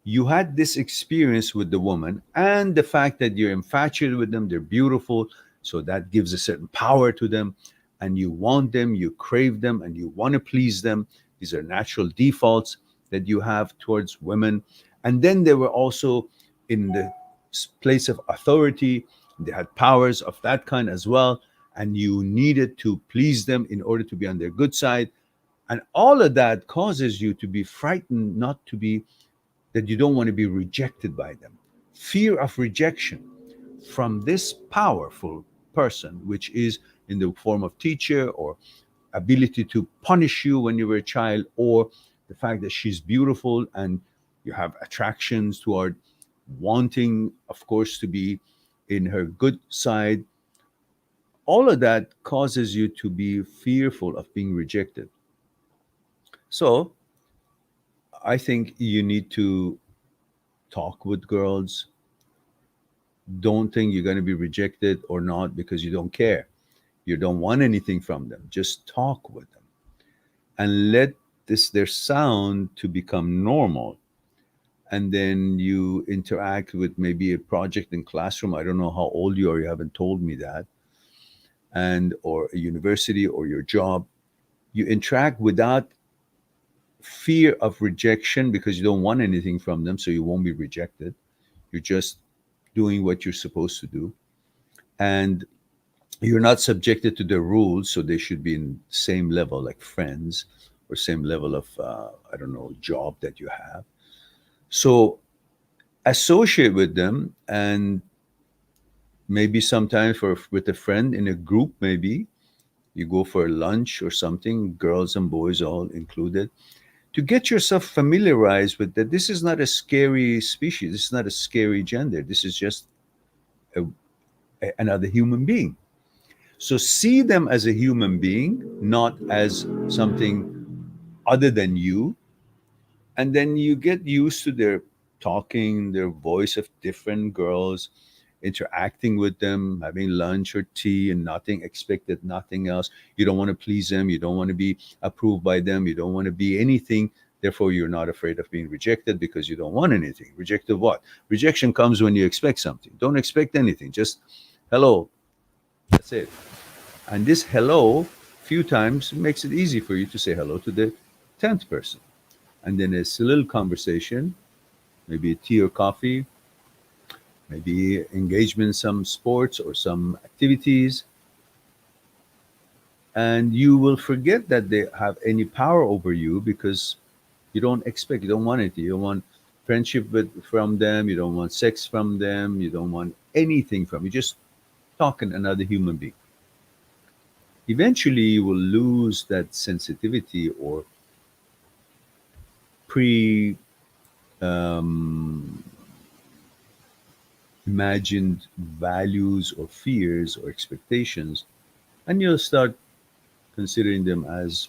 You had this experience with the woman, and the fact that you're infatuated with them, they're beautiful, so that gives a certain power to them, and you want them, you crave them, and you want to please them. These are natural defaults that you have towards women. And then they were also in the place of authority, they had powers of that kind as well, and you needed to please them in order to be on their good side. And all of that causes you to be frightened, not to be, that you don't want to be rejected by them. Fear of rejection from this powerful person, which is in the form of teacher, or ability to punish you when you were a child, or the fact that she's beautiful and you have attractions toward wanting, of course, to be in her good side. All of that causes you to be fearful of being rejected. So I think you need to talk with girls. Don't think you're going to be rejected or not because you don't care. You don't want anything from them. Just talk with them and let this their sound to become normal. And then you interact with maybe a project in classroom. I don't know how old you are. You haven't told me that. And or a university or your job. You interact without fear of rejection because you don't want anything from them, so you won't be rejected. You're just doing what you're supposed to do. And you're not subjected to their rules, so they should be in same level like friends, or same level of I don't know, job that you have. So associate with them, and maybe sometimes for with a friend in a group, maybe you go for a lunch or something, girls and boys all included, to get yourself familiarized with that. This is not a scary species, this is not a scary gender, this is just a, another human being. So see them as a human being, not as something other than you. And then you get used to their talking, their voice of different girls, interacting with them, having lunch or tea, and nothing expected, nothing else. You don't want to please them, you don't want to be approved by them, you don't want to be anything. Therefore, you're not afraid of being rejected because you don't want anything. Rejected what? Rejection comes when you expect something. Don't expect anything. Just Hello. That's it. And this hello, few times, makes it easy for you to say hello to the 10th person. And then it's a little conversation, maybe tea or coffee, maybe engagement in some sports or some activities. And you will forget that they have any power over you because you don't expect, you don't want it. You don't want friendship from them, you don't want sex from them, you don't want anything from you. Just talking another human being. Eventually, you will lose that sensitivity or pre um, imagined values or fears or expectations, and you'll start considering them as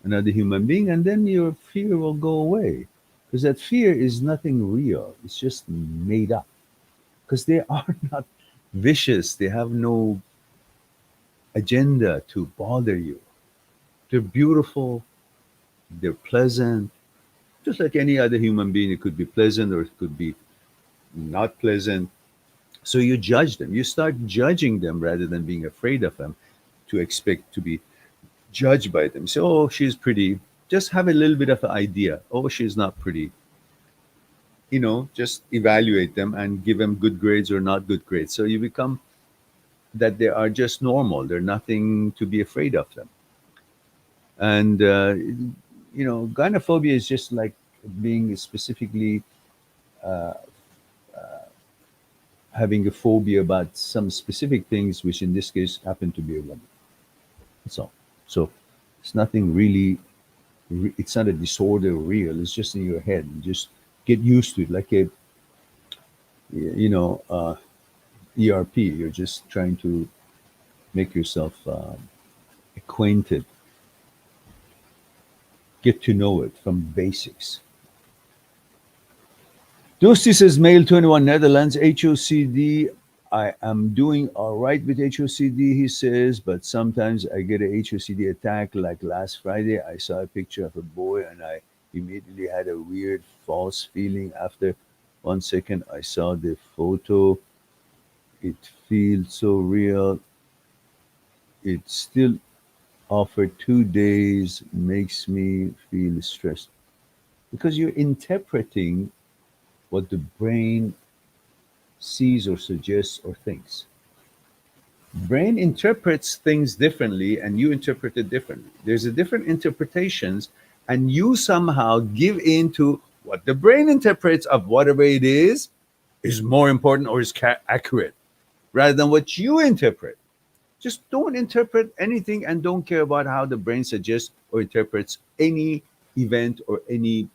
another human being, and then your fear will go away because that fear is nothing real, it's just made up because they are not vicious, they have no agenda to bother you. They're beautiful, they're pleasant, just like any other human being. It could be pleasant or it could be not pleasant. So you judge them. You start judging them rather than being afraid of them to expect to be judged by them. So, oh, she's pretty. Just have a little bit of an idea. Oh, she's not pretty. Just evaluate them and give them good grades or not good grades. So you become that they are just normal. They're nothing to be afraid of them. And, gynophobia is just like being specifically having a phobia about some specific things, which in this case happen to be a woman. That's all. So it's nothing really. It's not a disorder real. It's just in your head. You just get used to it, like a ERP. You're just trying to make yourself acquainted, get to know it from basics. Dosti says, male 21, Netherlands, HOCD. I am doing all right with HOCD, he says, but sometimes I get a HOCD attack. Like last Friday, I saw a picture of a boy and I immediately had a weird false feeling. After 1 second, I saw the photo. It feels so real. It still after 2 days makes me feel stressed because you're interpreting what the brain sees or suggests or thinks. Brain interprets things differently and you interpret it differently. There's a different interpretations and you somehow give in to what the brain interprets of whatever it is more important or is accurate rather than what you interpret. Just don't interpret anything and don't care about how the brain suggests or interprets any event or anything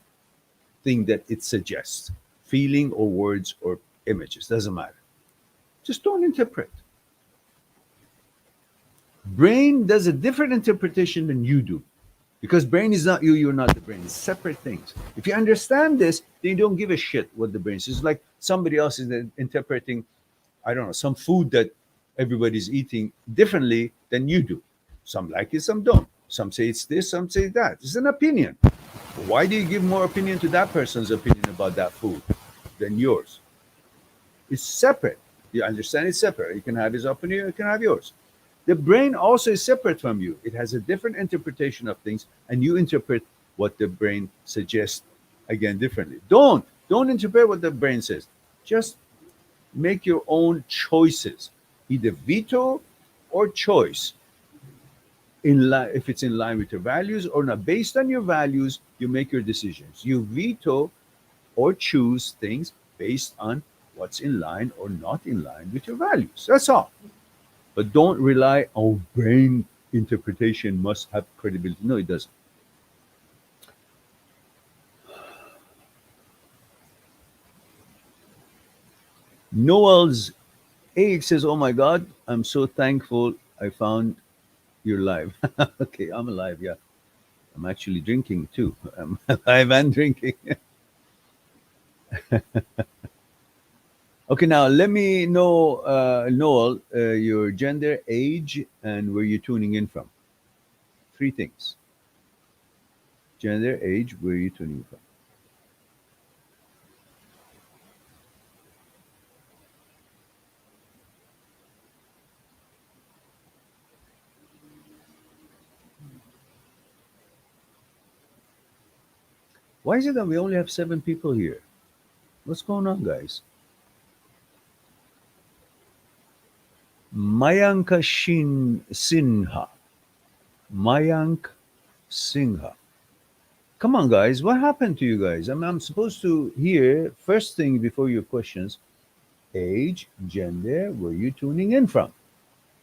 that it suggests, feeling or words or images, doesn't matter. Just don't interpret. Brain does a different interpretation than you do because brain is not you, you're not the brain. It's separate things. If you understand this, then you don't give a shit what the brain says. It's like somebody else is interpreting, I don't know, some food that everybody's eating differently than you do. Some like it, some don't. Some say it's this, some say that. It's an opinion. Why do you give more opinion to that person's opinion about that food than yours? It's separate. You understand it's separate. You can have his opinion, you can have yours. The brain also is separate from you. It has a different interpretation of things, and you interpret what the brain suggests again differently. Don't interpret what the brain says. Just make your own choices, either veto or choice. If it's in line with your values or not, based on your values, you make your decisions. You veto or choose things based on what's in line or not in line with your values. That's all. But don't rely on brain interpretation must have credibility. No, it doesn't. Noel's egg says, "Oh my God, I'm so thankful I found your live." Okay, I'm alive. Yeah, I'm actually drinking too. I'm alive and drinking. Okay, now let me know, Noel, your gender, age, and where you're tuning in from. Three things: gender, age, where you're tuning from. Why is it that we only have 7 people here? What's going on, guys? Mayank Sinha. Mayank Singha. Come on, guys. What happened to you guys? I'm supposed to hear first thing before your questions: age, gender, where you tuning in from?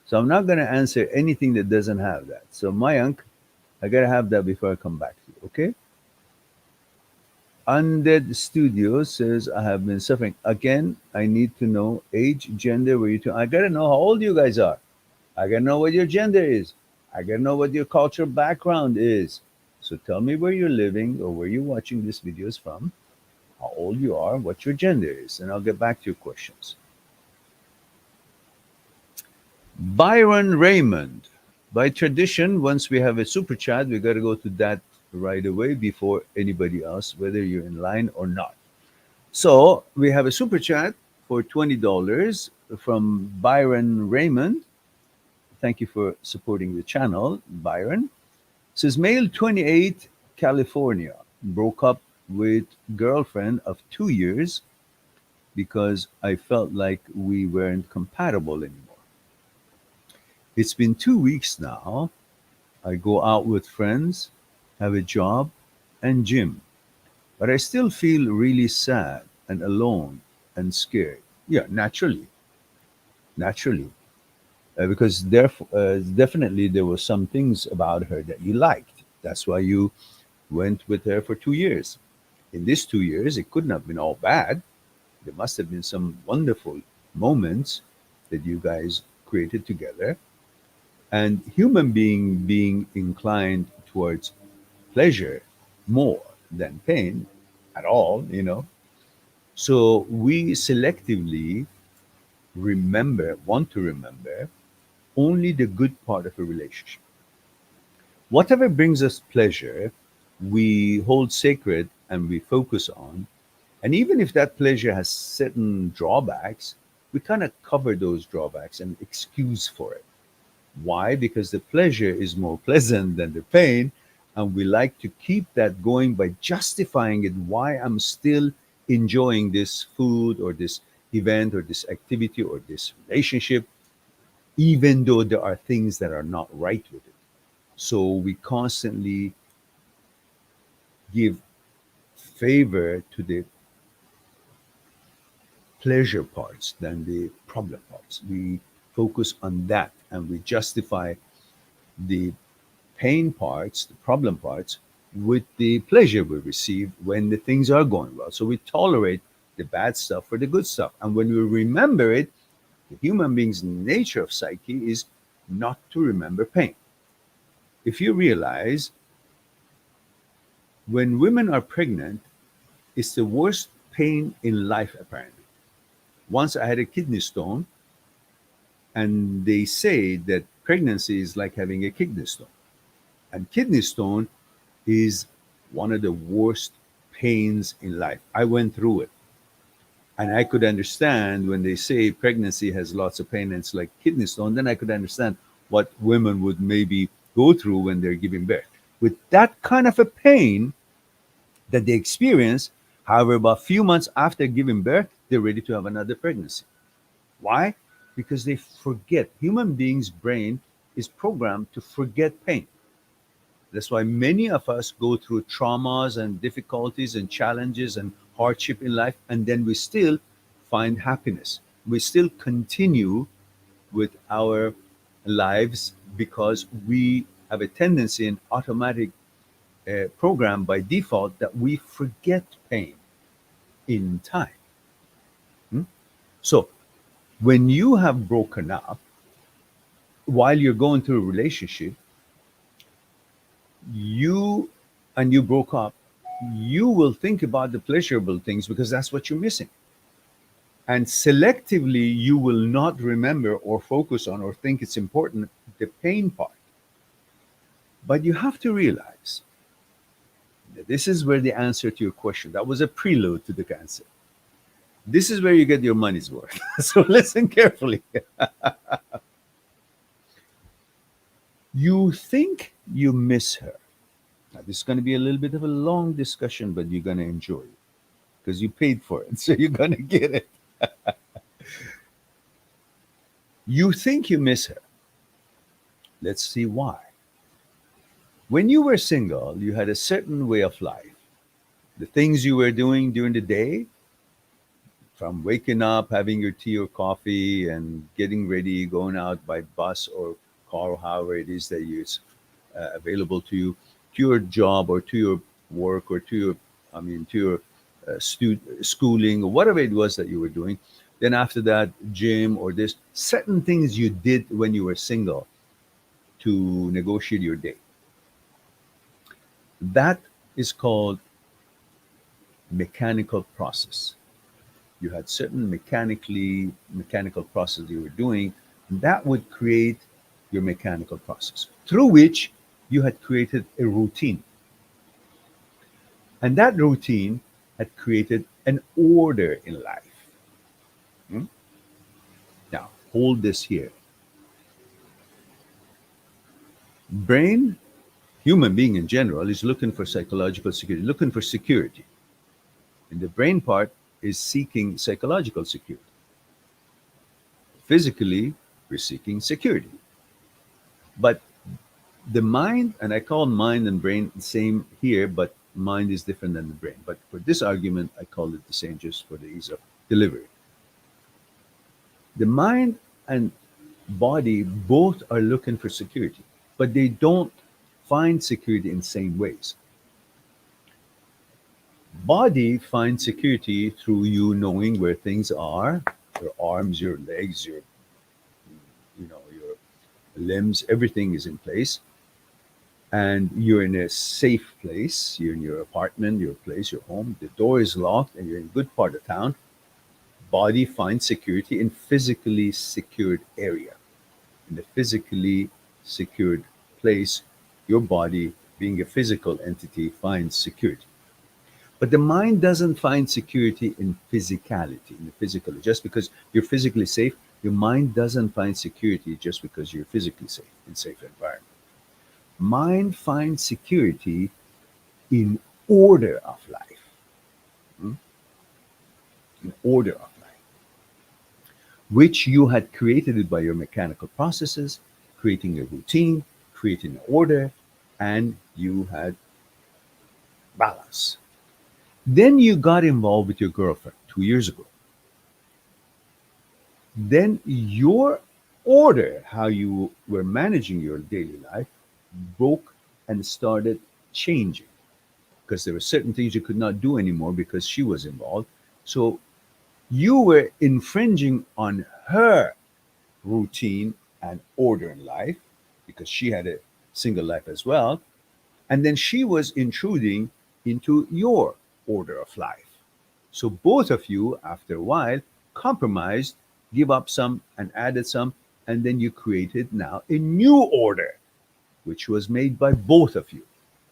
So I'm not going to answer anything that doesn't have that. So Mayank, I got to have that before I come back to you. Okay? Undead Studio says, I have been suffering. Again, I need to know age, gender, where you tuning. I got to know how old you guys are. I got to know what your gender is. I got to know what your cultural background is. So tell me where you're living or where you're watching this videos from, how old you are, what your gender is, and I'll get back to your questions. Byron Raymond. By tradition, once we have a super chat, we got to go to that right away before anybody else, whether you're in line or not. So we have a super chat for $20 from Byron Raymond. Thank you for supporting the channel, Byron. Says male 28, California, broke up with girlfriend of 2 years because I felt like we weren't compatible anymore. It's been 2 weeks now. I go out with friends, have a job, and gym, but I still feel really sad and alone and scared. Yeah, naturally, because definitely there were some things about her that you liked. That's why you went with her for 2 years. In these 2 years, it couldn't have been all bad. There must have been some wonderful moments that you guys created together. And human being inclined towards pleasure more than pain at all. So we selectively want to remember only the good part of a relationship. Whatever brings us pleasure, we hold sacred and we focus on. And even if that pleasure has certain drawbacks, we kind of cover those drawbacks and excuse for it. Why? Because the pleasure is more pleasant than the pain. And we like to keep that going by justifying it why I'm still enjoying this food or this event or this activity or this relationship, even though there are things that are not right with it. So we constantly give favor to the pleasure parts than the problem parts. We focus on that and we justify the pain parts, the problem parts, with the pleasure we receive when the things are going well. So we tolerate the bad stuff for the good stuff. And when we remember it, the human being's nature of psyche is not to remember pain. If you realize when women are pregnant, it's the worst pain in life, apparently. Once I had a kidney stone, and they say that pregnancy is like having a kidney stone. And kidney stone is one of the worst pains in life. I went through it. And I could understand when they say pregnancy has lots of pain and it's like kidney stone, then I could understand what women would maybe go through when they're giving birth. With that kind of a pain that they experience, however, about a few months after giving birth, they're ready to have another pregnancy. Why? Because they forget. Human beings' brain is programmed to forget pain. That's why many of us go through traumas and difficulties and challenges and hardship in life, and then we still find happiness. We still continue with our lives because we have a tendency, an automatic program by default, that we forget pain in time. Hmm? So when you have broken up, while you're going through a relationship, you and you broke up, you will think about the pleasurable things because that's what you're missing. And selectively, you will not remember or focus on or think it's important the pain part. But you have to realize that this is where the answer to your question, that was a prelude to the answer. This is where you get your money's worth. So listen carefully. You think you miss her. Now, this is going to be a little bit of a long discussion, but you're going to enjoy it because you paid for it. So you're going to get it. You think you miss her. Let's see why. When you were single, you had a certain way of life. The things you were doing during the day, from waking up, having your tea or coffee, and getting ready, going out by bus or car, or however it is that is available to your job or to your work or to your, to your schooling or whatever it was that you were doing. Then after that, gym or this, certain things you did when you were single to negotiate your day. That is called mechanical process. You had certain mechanical process you were doing, and that would create your mechanical process through which you had created a routine. And that routine had created an order in life. Hmm? Now, hold this here. Brain, human being in general, is looking for psychological security, looking for security. And the brain part is seeking psychological security. Physically, we're seeking security. But the mind, and I call mind and brain the same here, but mind is different than the brain. But for this argument, I call it the same just for the ease of delivery. The mind and body both are looking for security, but they don't find security in the same ways. Body finds security through you knowing where things are, your arms, your legs, your limbs, everything is in place. And you're in a safe place. You're in your apartment, your place, your home. The door is locked and you're in a good part of town. Body finds security in physically secured area. In the physically secured place, your body, being a physical entity, finds security. But the mind doesn't find security in physicality, in the physical. Just because you're physically safe, your mind doesn't find security just because you're physically safe, in safe environment. Mind finds security in order of life. Hmm? In order of life. Which you had created it by your mechanical processes, creating a routine, creating an order, and you had balance. Then you got involved with your girlfriend 2 years ago. Then your order, how you were managing your daily life, broke and started changing because there were certain things you could not do anymore because she was involved. So you were infringing on her routine and order in life because she had a single life as well. And then she was intruding into your order of life. So both of you, after a while, compromised, give up some and added some, and then you created now a new order, which was made by both of you.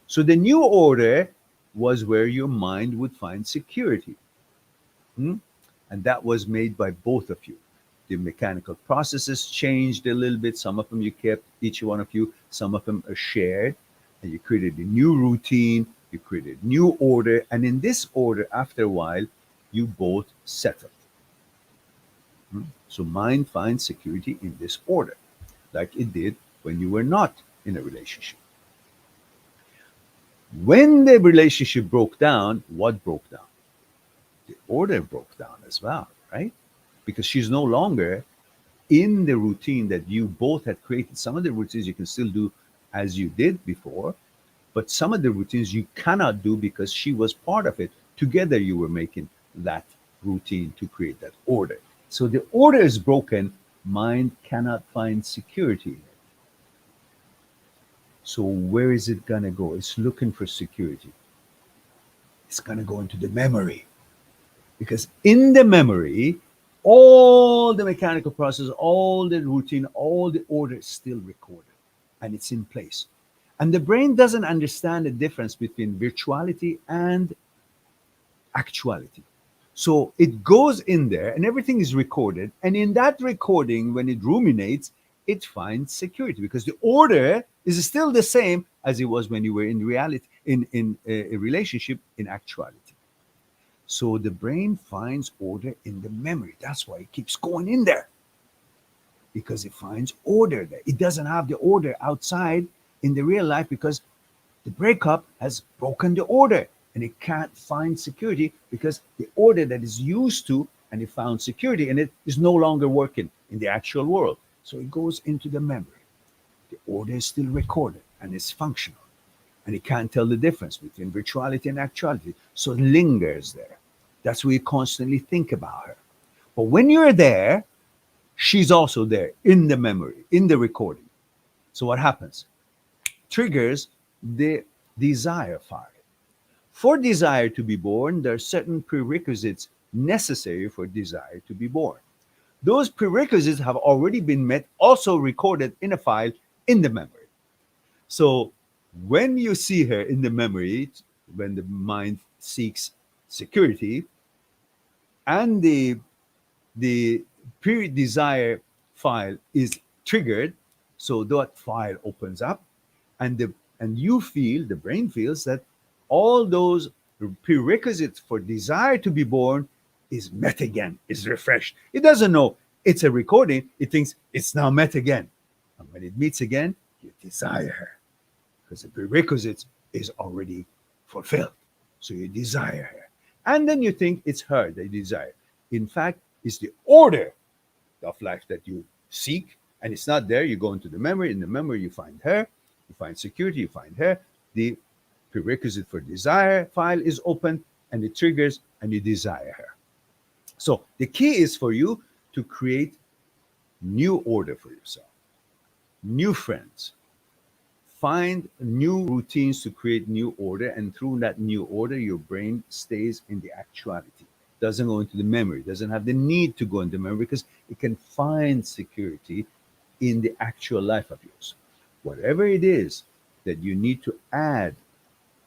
So the new order was where your mind would find security. Hmm? And that was made by both of you. The mechanical processes changed a little bit. Some of them you kept, each one of you. Some of them are shared. And you created a new routine. You created a new order. And in this order, after a while, you both settled. So mind finds security in this order, like it did when you were not in a relationship. When the relationship broke down, what broke down? The order broke down as well, right? Because she's no longer in the routine that you both had created. Some of the routines you can still do as you did before, but some of the routines you cannot do because she was part of it. Together you were making that routine to create that order. So the order is broken, mind cannot find security in it. So where is it going to go? It's looking for security. It's going to go into the memory. Because in the memory, all the mechanical process, all the routine, all the order is still recorded and it's in place. And the brain doesn't understand the difference between virtuality and actuality. So it goes in there and everything is recorded. And in that recording, when it ruminates, it finds security because the order is still the same as it was when you were in reality, in a relationship, in actuality. So the brain finds order in the memory. That's why it keeps going in there, because it finds order there. It doesn't have the order outside in the real life, because the breakup has broken the order, and it can't find security because the order that is used to and it found security in it is no longer working in the actual world. So it goes into the memory. The order is still recorded and it's functional, and it can't tell the difference between virtuality and actuality. So it lingers there. That's why you constantly think about her. But when you're there, she's also there in the memory, in the recording. So what happens? Triggers the desire fire. For desire to be born, there are certain prerequisites necessary for desire to be born. Those prerequisites have already been met, also recorded in a file in the memory. So when you see her in the memory, when the mind seeks security, and the pre-desire file is triggered, so that file opens up, and you feel, the brain feels that all those prerequisites for desire to be born is met again, is refreshed. It doesn't know it's a recording. It thinks it's now met again. And when it meets again, you desire her, because the prerequisites is already fulfilled. So you desire her. And then you think it's her that you desire. In fact, it's the order of life that you seek, and it's not there. You go into the memory. In the memory, you find her, you find security, you find her. The prerequisite for desire file is open, and it triggers, and you desire her. So the key is for you to create new order for yourself, new friends, find new routines to create new order, and through that new order, your brain stays in the actuality, doesn't go into the memory, doesn't have the need to go into memory, because it can find security in the actual life of yours. Whatever it is that you need to add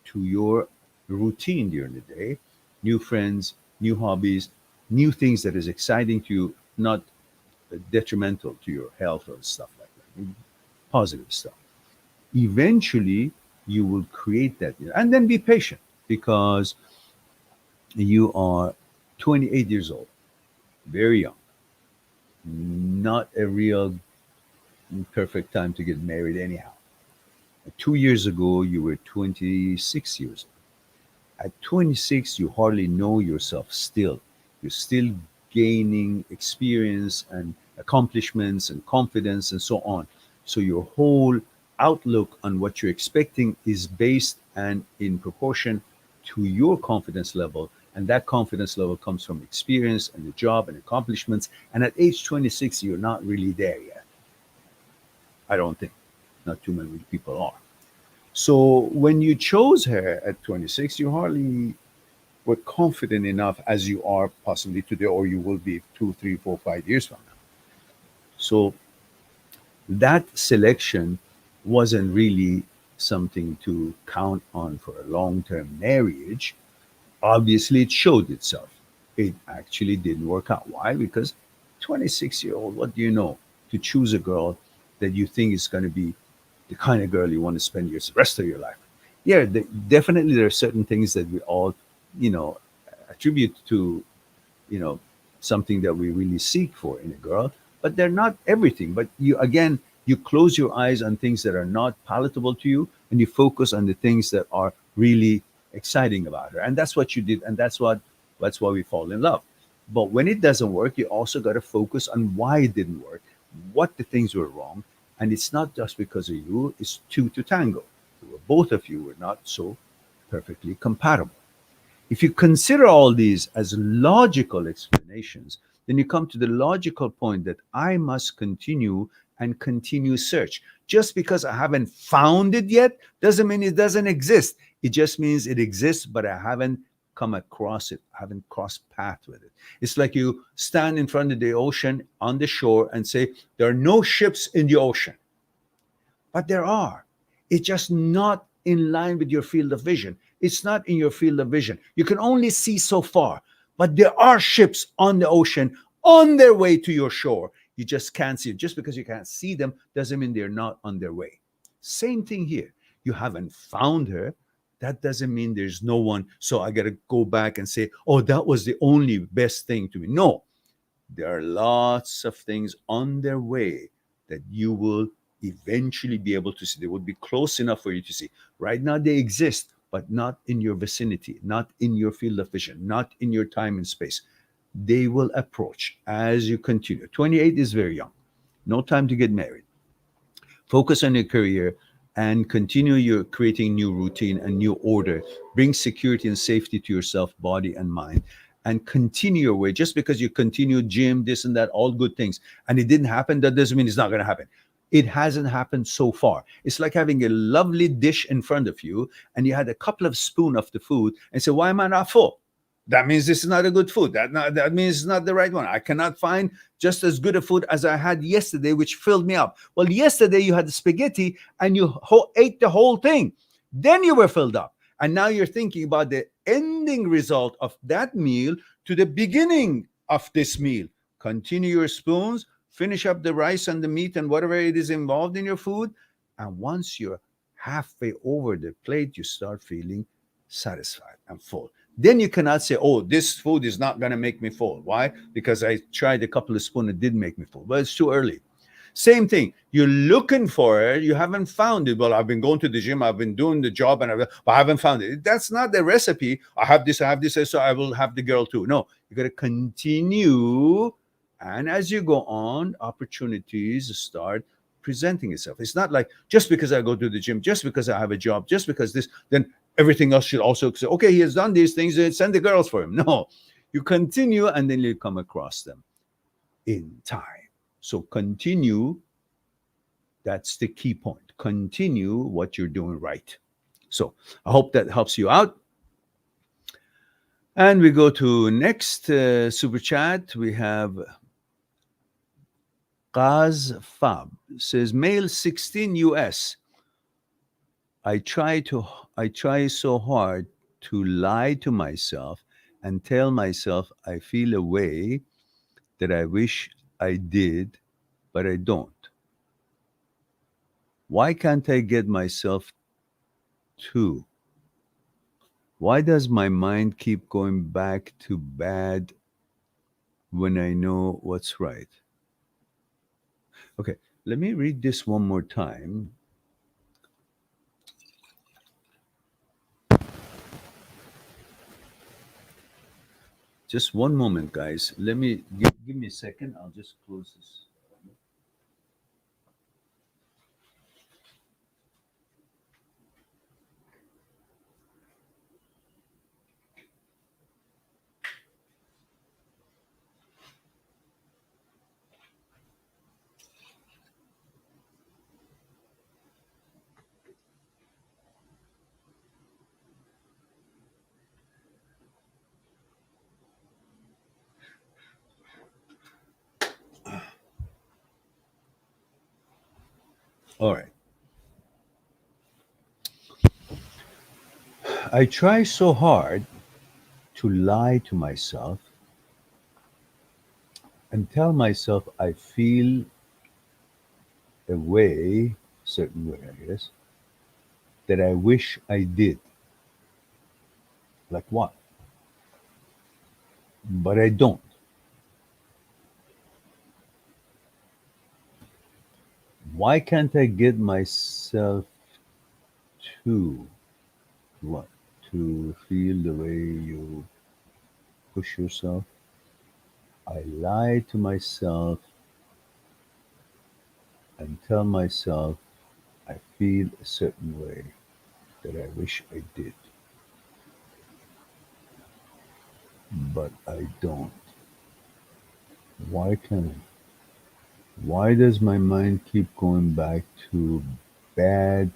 to your routine during the day, new friends, new hobbies, new things that is exciting to you, not detrimental to your health or stuff like that, positive stuff. Eventually, you will create that. And then be patient, because you are 28 years old, very young, not a real perfect time to get married anyhow. 2 years ago, you were 26 years old. At 26, you hardly know yourself still. You're still gaining experience and accomplishments and confidence and so on. So your whole outlook on what you're expecting is based and in proportion to your confidence level. And that confidence level comes from experience and the job and accomplishments. And at age 26, you're not really there yet. I don't think. Not too many people are. So when you chose her at 26, you hardly were confident enough as you are possibly today, or you will be 2, 3, 4, 5 years from now. So that selection wasn't really something to count on for a long-term marriage. Obviously, it showed itself. It actually didn't work out. Why? Because 26-year-old, what do you know? To choose a girl that you think is going to be the kind of girl you want to spend the rest of your life. Yeah, definitely there are certain things that we all, attribute to, something that we really seek for in a girl, but they're not everything. But you close your eyes on things that are not palatable to you, and you focus on the things that are really exciting about her. And that's what you did, and that's why we fall in love. But when it doesn't work, you also got to focus on why it didn't work, what the things were wrong. And it's not just because of you, it's two to tango. Both of you were not so perfectly compatible. If you consider all these as logical explanations, then you come to the logical point that I must continue and continue search. Just because I haven't found it yet doesn't mean it doesn't exist. It just means it exists, but I haven't come across it. I haven't crossed path with it. It's like you stand in front of the ocean on the shore and say, there are no ships in the ocean. But there are. It's just not in line with your field of vision. It's not in your field of vision. You can only see so far, but there are ships on the ocean on their way to your shore. You just can't see it. Just because you can't see them doesn't mean they're not on their way. Same thing here. you haven't found her, that doesn't mean there's no one. So I got to go back and say, oh, that was the only best thing to me. No, there are lots of things on their way that you will eventually be able to see. They would be close enough for you to see. Right now, they exist, but not in your vicinity, not in your field of vision, not in your time and space. They will approach as you continue. 28 is very young, no time to get married. Focus on your career and continue your creating new routine and new order. Bring security and safety to yourself, body and mind, and continue your way. Just because you continue gym, this and that, all good things, and it didn't happen, that doesn't mean it's not going to happen. It hasn't happened so far. It's like having a lovely dish in front of you and you had a couple of spoon of the food and say, why am I not full? That means this is not a good food. That means it's not the right one. I cannot find just as good a food as I had yesterday, which filled me up. Well, yesterday you had the spaghetti and you ate the whole thing. Then you were filled up. And now you're thinking about the ending result of that meal to the beginning of this meal. Continue your spoons, finish up the rice and the meat and whatever it is involved in your food. And once you're halfway over the plate, you start feeling satisfied and full. Then you cannot say, oh, this food is not going to make me full. Why? Because I tried a couple of spoons, it did make me full. But it's too early. Same thing. You're looking for it. You haven't found it. Well, I've been going to the gym. I've been doing the job, but I haven't found it. That's not the recipe. I have this, so I will have the girl too. No, you got to continue. And as you go on, opportunities start presenting itself. It's not like just because I go to the gym, just because I have a job, just because this, then everything else should also say, okay, he has done these things, send the girls for him. No, you continue and then you come across them in time. So continue. That's the key point. Continue what you're doing right. So I hope that helps you out. And we go to next super chat. We have Qaz Fab says, male 16 US. I try so hard to lie to myself and tell myself I feel a way that I wish I did, but I don't. Why can't I get myself to? Why does my mind keep going back to bad when I know what's right? Okay, let me read this one more time. Just one moment, guys. Let me give me a second. I'll just close this. All right. I try so hard to lie to myself and tell myself I feel a way, certain way, I guess, that I wish I did. Like what? But I don't. Why can't I get myself to what? To feel the way you push yourself? I lie to myself and tell myself I feel a certain way that I wish I did, but I don't. Why can't I? Why does my mind keep going back to bad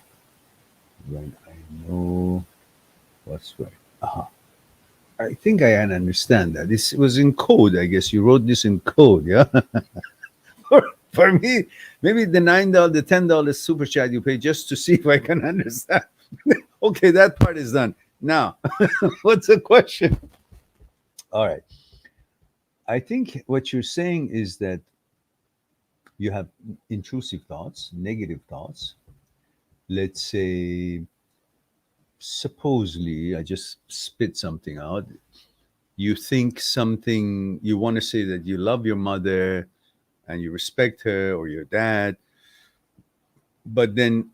when I know what's right? Aha. I think I understand that. This was in code, I guess. You wrote this in code, yeah? For me, maybe the $9, the $10 super chat you pay just to see if I can understand. Okay, that part is done. Now, what's the question? All right. I think what you're saying is that you have intrusive thoughts, negative thoughts, let's say, supposedly, I just spit something out. You think something, you want to say that you love your mother and you respect her or your dad, but then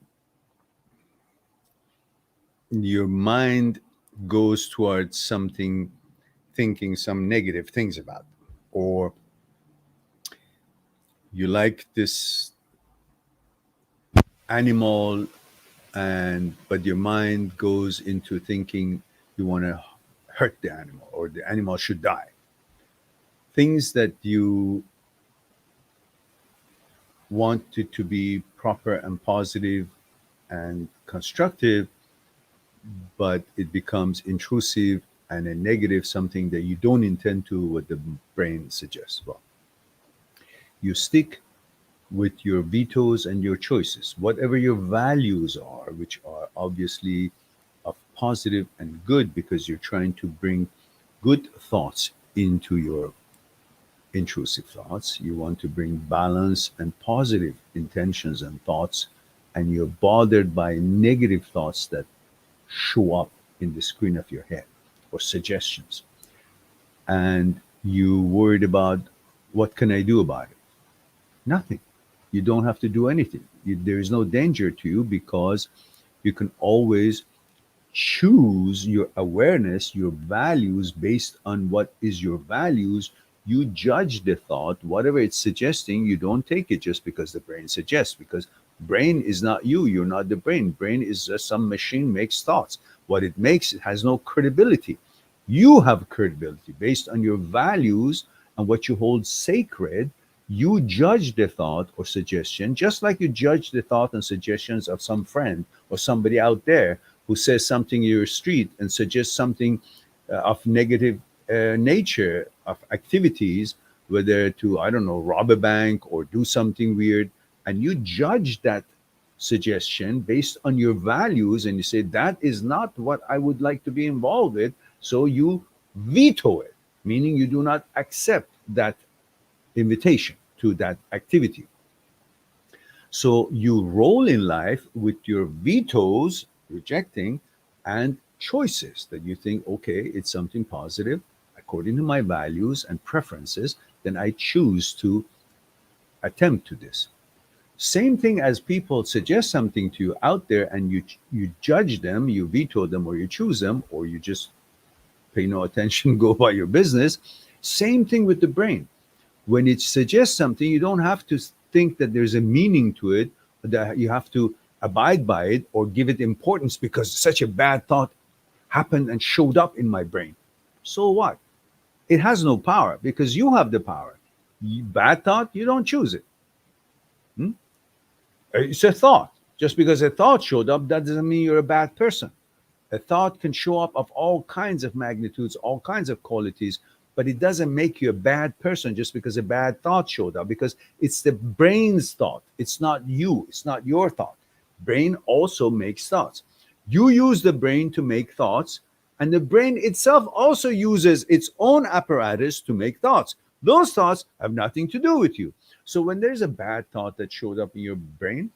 your mind goes towards something, thinking some negative things about them. Or you like this animal, and but your mind goes into thinking you want to hurt the animal or the animal should die. Things that you wanted to be proper and positive and constructive, but it becomes intrusive and a negative, something that you don't intend to, what the brain suggests. Well, you stick with your vetoes and your choices, whatever your values are, which are obviously of positive and good, because you're trying to bring good thoughts into your intrusive thoughts. You want to bring balance and positive intentions and thoughts, and you're bothered by negative thoughts that show up in the screen of your head or suggestions. And you worried about, what can I do about it? Nothing. You don't have to do anything. There is no danger to you, because you can always choose your awareness, your values based on what is your values. You judge the thought, whatever it's suggesting, you don't take it just because the brain suggests, because brain is not you, you're not the brain. Brain is just some machine makes thoughts. What it makes, it has no credibility. You have credibility based on your values and what you hold sacred. You judge the thought or suggestion just like you judge the thought and suggestions of some friend or somebody out there who says something in your street and suggests something of negative nature of activities, whether to, I don't know, rob a bank or do something weird, and you judge that suggestion based on your values, and you say that is not what I would like to be involved with, so you veto it, meaning you do not accept that invitation to that activity. So you roll in life with your vetoes, rejecting, and choices that you think, okay, it's something positive according to my values and preferences, then I choose to attempt to this. Same thing as people suggest something to you out there, and you judge them, you veto them, or you choose them, or you just pay no attention, go about your business. Same thing with the brain. When it suggests something, you don't have to think that there's a meaning to it, that you have to abide by it or give it importance because such a bad thought happened and showed up in my brain. So what? It has no power because you have the power. Bad thought, you don't choose it. Hmm? It's a thought. Just because a thought showed up, that doesn't mean you're a bad person. A thought can show up of all kinds of magnitudes, all kinds of qualities, but it doesn't make you a bad person just because a bad thought showed up, because it's the brain's thought. It's not you. It's not your thought. Brain also makes thoughts. You use the brain to make thoughts, and the brain itself also uses its own apparatus to make thoughts. Those thoughts have nothing to do with you. So when there's a bad thought that showed up in your brain,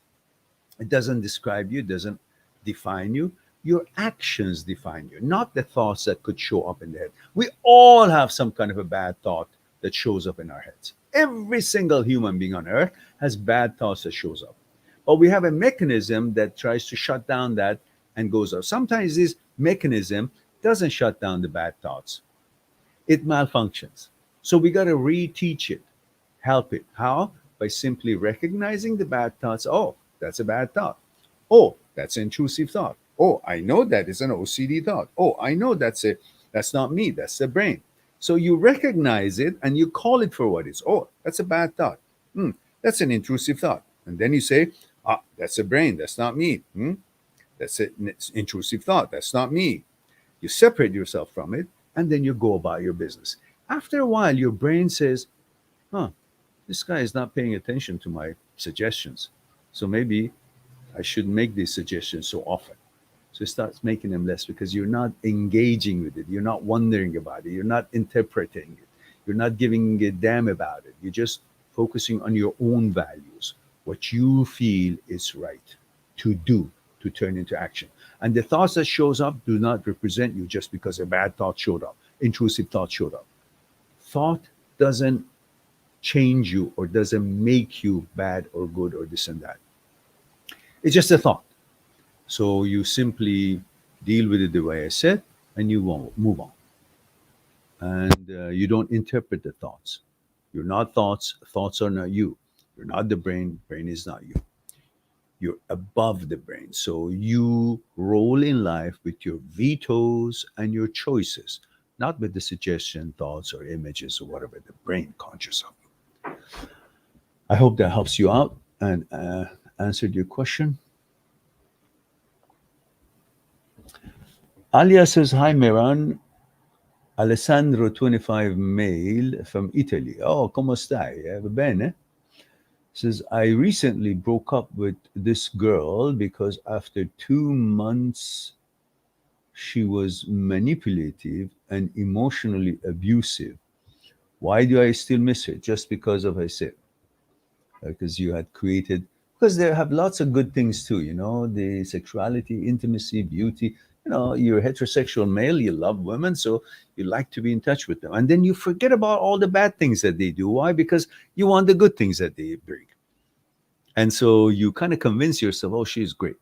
it doesn't describe you, it doesn't define you. Your actions define you, not the thoughts that could show up in the head. We all have some kind of a bad thought that shows up in our heads. Every single human being on earth has bad thoughts that shows up. But we have a mechanism that tries to shut down that and goes up. Sometimes this mechanism doesn't shut down the bad thoughts. It malfunctions. So we got to reteach it, help it. How? By simply recognizing the bad thoughts. Oh, that's a bad thought. Oh, that's an intrusive thought. Oh, I know that is an OCD thought. Oh, I know that's not me, that's the brain. So you recognize it and you call it for what it is. Oh, that's a bad thought. That's an intrusive thought. And then you say, that's a brain, that's not me. That's an intrusive thought, that's not me. You separate yourself from it, and then you go about your business. After a while, your brain says, huh, this guy is not paying attention to my suggestions. So maybe I shouldn't make these suggestions so often. So it starts making them less because you're not engaging with it. You're not wondering about it. You're not interpreting it. You're not giving a damn about it. You're just focusing on your own values, what you feel is right to do. to turn into action. And the thoughts that shows up do not represent you just because a bad thought showed up, intrusive thought showed up. Thought doesn't change you or doesn't make you bad or good or this and that. It's just a thought. So you simply deal with it the way I said, and you won't move on. And you don't interpret the thoughts. You're not thoughts. Thoughts are not you. You're not the brain. Brain is not you. You're above the brain. So you roll in life with your vetoes and your choices, not with the suggestion, thoughts, or images or whatever the brain conscious of. I hope that helps you out and answered your question. Alia says, hi, Miran. Alessandro, 25 male from Italy. Oh, come stai? Va bene? Says, I recently broke up with this girl because after 2 months, she was manipulative and emotionally abusive. Why do I still miss her? Just because of I said, because you had created, because they have lots of good things too, the sexuality, intimacy, beauty. You're a heterosexual male, you love women, so you like to be in touch with them. And then you forget about all the bad things that they do. Why? Because you want the good things that they bring. And so you kind of convince yourself, oh, she's great.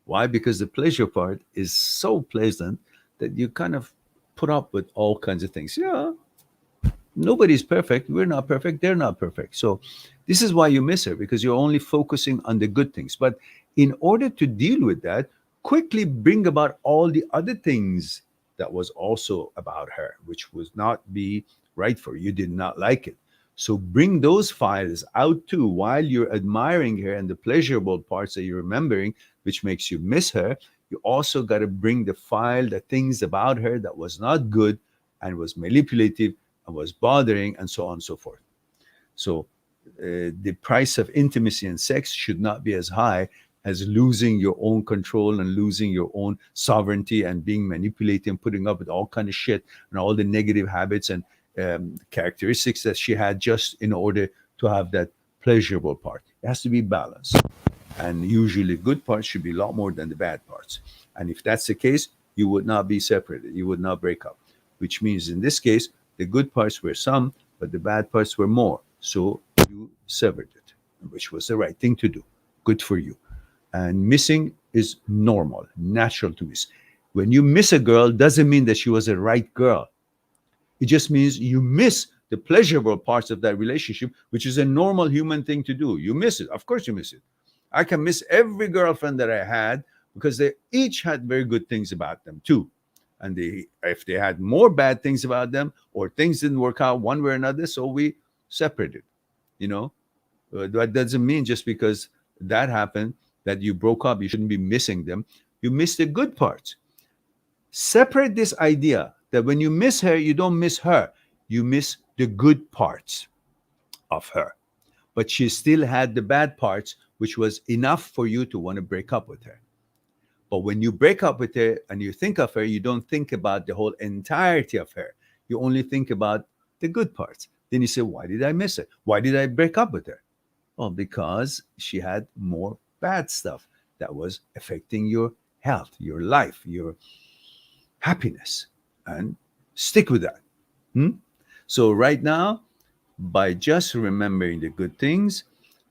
Why? Because the pleasure part is so pleasant that you kind of put up with all kinds of things. Yeah, nobody's perfect. We're not perfect. They're not perfect. So this is why you miss her, because you're only focusing on the good things. But in order to deal with that, quickly bring about all the other things that was also about her, which was not be right for you. You did not like it. So bring those files out too while you're admiring her and the pleasurable parts that you're remembering, which makes you miss her. You also got to bring the file, the things about her that was not good and was manipulative and was bothering, and so on and so forth. So the price of intimacy and sex should not be as high as losing your own control and losing your own sovereignty and being manipulated and putting up with all kind of shit and all the negative habits and characteristics that she had just in order to have that pleasurable part. It has to be balanced. And usually good parts should be a lot more than the bad parts. And if that's the case, you would not be separated. You would not break up, which means in this case, the good parts were some, but the bad parts were more. So you severed it, which was the right thing to do. Good for you. And missing is normal, natural to miss. When you miss a girl, doesn't mean that she was a right girl. It just means you miss the pleasurable parts of that relationship, which is a normal human thing to do. You miss it. Of course you miss it. I can miss every girlfriend that I had because they each had very good things about them too. And if they had more bad things about them or things didn't work out one way or another, so we separated. You know, that doesn't mean just because that happened that you broke up, you shouldn't be missing them. You miss the good parts. Separate this idea that when you miss her, you don't miss her. You miss the good parts of her. But she still had the bad parts, which was enough for you to want to break up with her. But when you break up with her and you think of her, you don't think about the whole entirety of her. You only think about the good parts. Then you say, why did I miss her? Why did I break up with her? Well, because she had more bad stuff that was affecting your health, your life, your happiness. And stick with that. Hmm? So, right now, by just remembering the good things,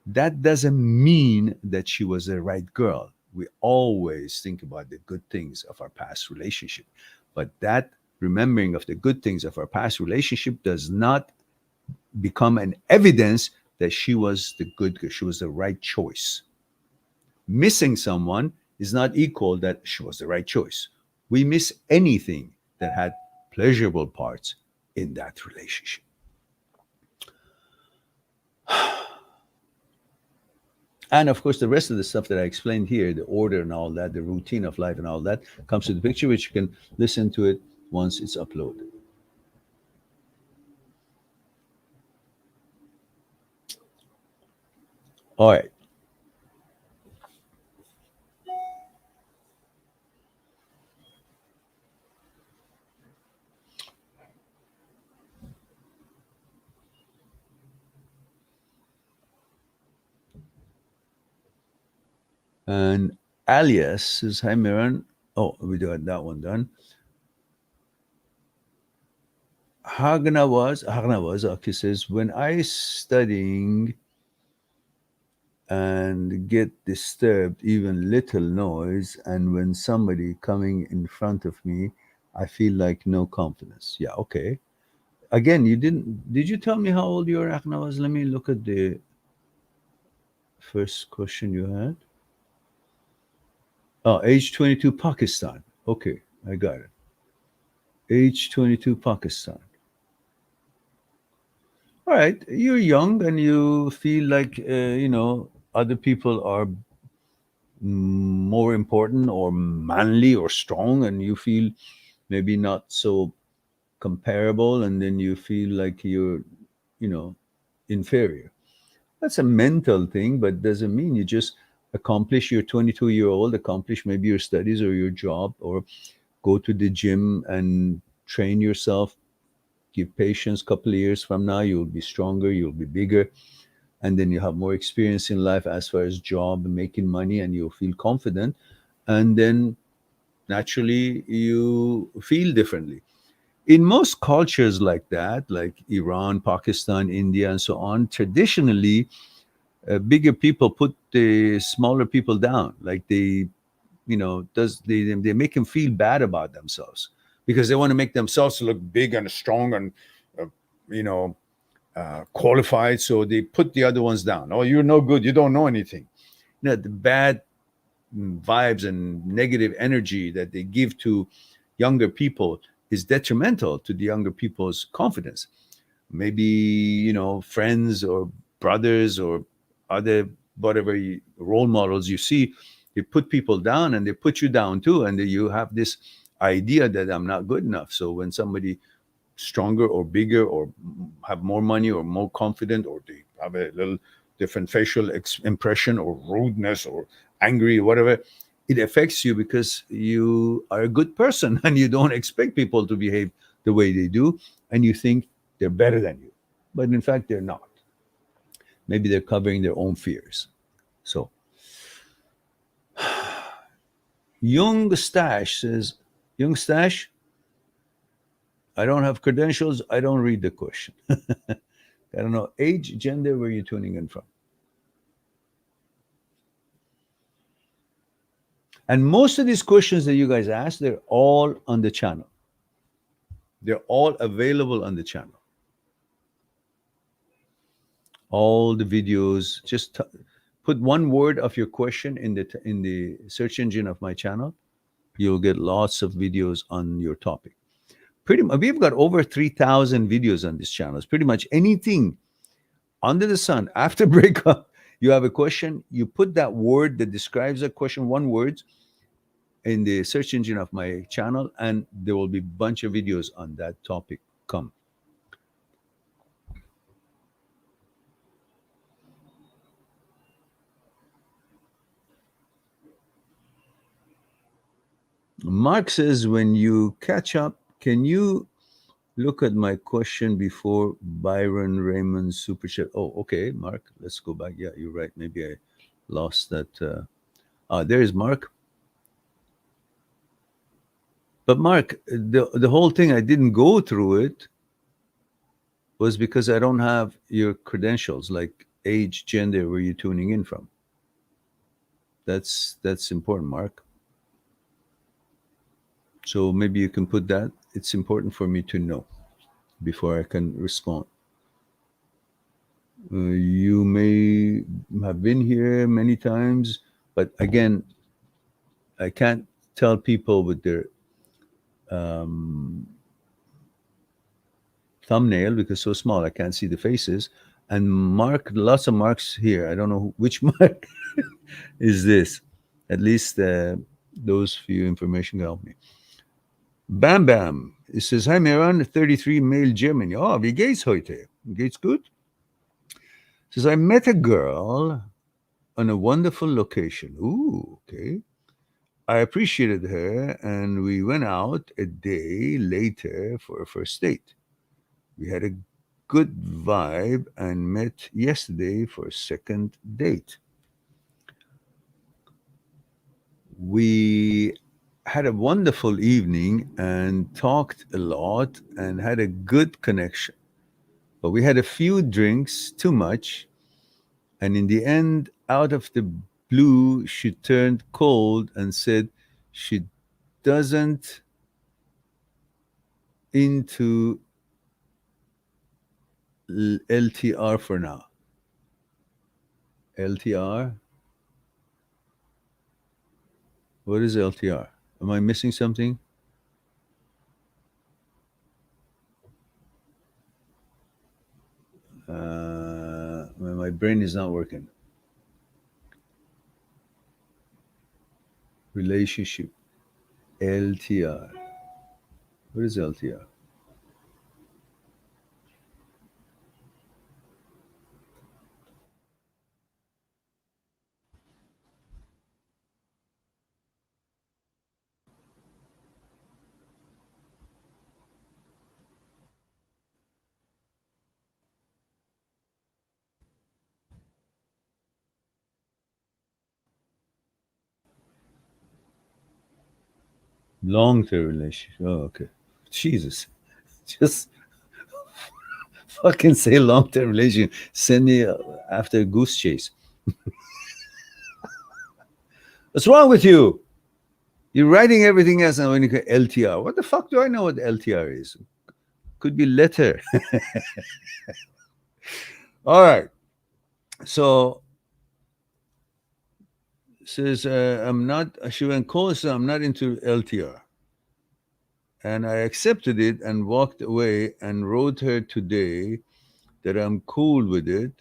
that doesn't mean that she was the right girl. We always think about the good things of our past relationship. But that remembering of the good things of our past relationship does not become an evidence that she was the good girl, she was the right choice. Missing someone is not equal that she was the right choice. We miss anything that had pleasurable parts in that relationship. And of course, the rest of the stuff that I explained here, the order and all that, the routine of life and all that, comes to the picture, which you can listen to it once it's uploaded. All right. And Alias says, hi, Miran. Oh, we got that one done. Hagnawaz, okay, says, when I studying and get disturbed, even little noise, and when somebody coming in front of me, I feel like no confidence. Yeah, okay. Again, did you tell me how old you are, Ahnawaz? Let me look at the first question you had. Oh, age 22, Pakistan. Okay, I got it. Age 22, Pakistan. All right, you're young and you feel like, other people are more important or manly or strong, and you feel maybe not so comparable, and then you feel like you're, you know, inferior. That's a mental thing, but doesn't mean you just accomplish your 22-year-old, accomplish maybe your studies or your job, or go to the gym and train yourself. Give patience. Couple of years from now, you'll be stronger, you'll be bigger, and then you have more experience in life as far as job and making money, and you'll feel confident, and then naturally you feel differently. In most cultures like that, like Iran, Pakistan, India, and so on, traditionally, bigger people put the smaller people down. Like they make them feel bad about themselves because they want to make themselves look big and strong and uh, you know qualified. So they put the other ones down. Oh, you're no good. You don't know anything. The bad vibes and negative energy that they give to younger people is detrimental to the younger people's confidence. Maybe friends or brothers or other whatever role models you see, they put people down and they put you down too, and you have this idea that I'm not good enough. So when somebody stronger or bigger or have more money or more confident, or they have a little different facial impression or rudeness or angry or whatever, it affects you because you are a good person and you don't expect people to behave the way they do, and you think they're better than you, but in fact they're not. Maybe they're covering their own fears. So Young Stash says, Young Stash, I don't have credentials, I don't read the question. I don't know. Age, gender, where are you tuning in from? And most of these questions that you guys ask, they're all on the channel. They're all available on the channel. All the videos. Just put one word of your question in the search engine of my channel. You'll get lots of videos on your topic. Pretty much, we've got over 3,000 videos on this channel. It's pretty much anything under the sun. After breakup, you have a question. You put that word that describes that question, one word, in the search engine of my channel, and there will be a bunch of videos on that topic come. Mark says, when you catch up, can you look at my question before Byron Raymond's super chat? Oh, okay, Mark, let's go back. Yeah, you're right. Maybe I lost that. There's Mark. But Mark, the whole thing, I didn't go through it was because I don't have your credentials, like age, gender, where you're tuning in from. That's important, Mark. So maybe you can put that. It's important for me to know before I can respond. You may have been here many times, but again, I can't tell people with their um, thumbnail because it's so small. I can't see the faces. And Mark, lots of marks here. I don't know which Mark is this. At least those few information help me. Bam Bam. It says, hi Miran, 33 male Germany. Oh, wie geht's heute? Geht's gut? It says, I met a girl on a wonderful location. Ooh, okay. I appreciated her and we went out a day later for a first date. We had a good vibe and met yesterday for a second date. We had a wonderful evening and talked a lot and had a good connection. But we had a few drinks, too much, and in the end, out of the blue, she turned cold and said she doesn't into LTR for now. LTR? What is LTR? Am I missing something? My brain is not working. Relationship. LTR. What is LTR? Long term relationship. Oh, okay. Jesus. Just fucking say long term relationship. Send me after a goose chase. What's wrong with you? You're writing everything else and when you get LTR. What the fuck do I know what LTR is? Could be letter. All right. So says I'm not. She went cold. So I'm not into LTR, and I accepted it and walked away and wrote her today that I'm cool with it,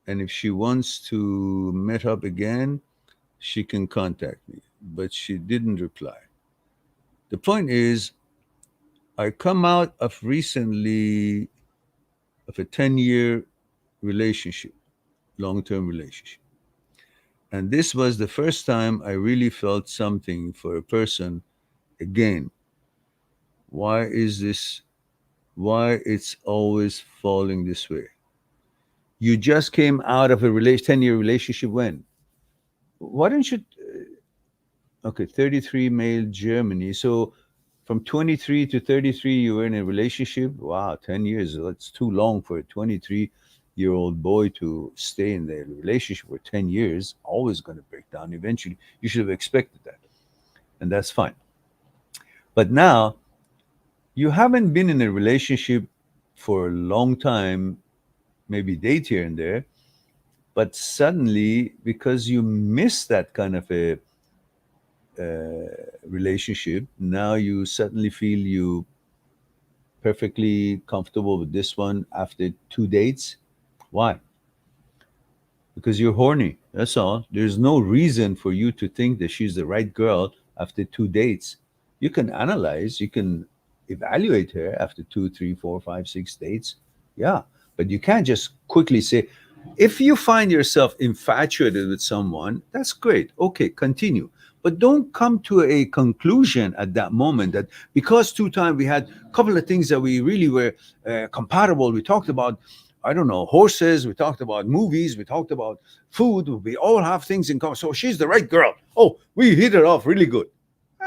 and if she wants to meet up again, she can contact me. But she didn't reply. The point is, I come out of recently of a 10-year relationship, long-term relationship. And this was the first time I really felt something for a person again. Why is this? Why it's always falling this way? You just came out of a 10-year relationship when? Why don't you? Okay, 33 male Germany. So from 23 to 33, you were in a relationship. Wow, 10 years. That's too long for a 23-year-old boy to stay in the relationship for 10 years. Always going to break down eventually. You should have expected that. And that's fine. But now you haven't been in a relationship for a long time, maybe date here and there, but suddenly because you miss that kind of a relationship, now you suddenly feel you perfectly comfortable with this one after two dates. Why? Because you're horny. That's all. There's no reason for you to think that she's the right girl after two dates. You can analyze, you can evaluate her after two, three, four, five, six dates. Yeah. But you can't just quickly say, if you find yourself infatuated with someone, that's great. Okay, continue. But don't come to a conclusion at that moment that because two times we had a couple of things that we really were compatible. We talked about, I don't know, horses. We talked about movies. We talked about food. We all have things in common. So she's the right girl. Oh, we hit it off really good.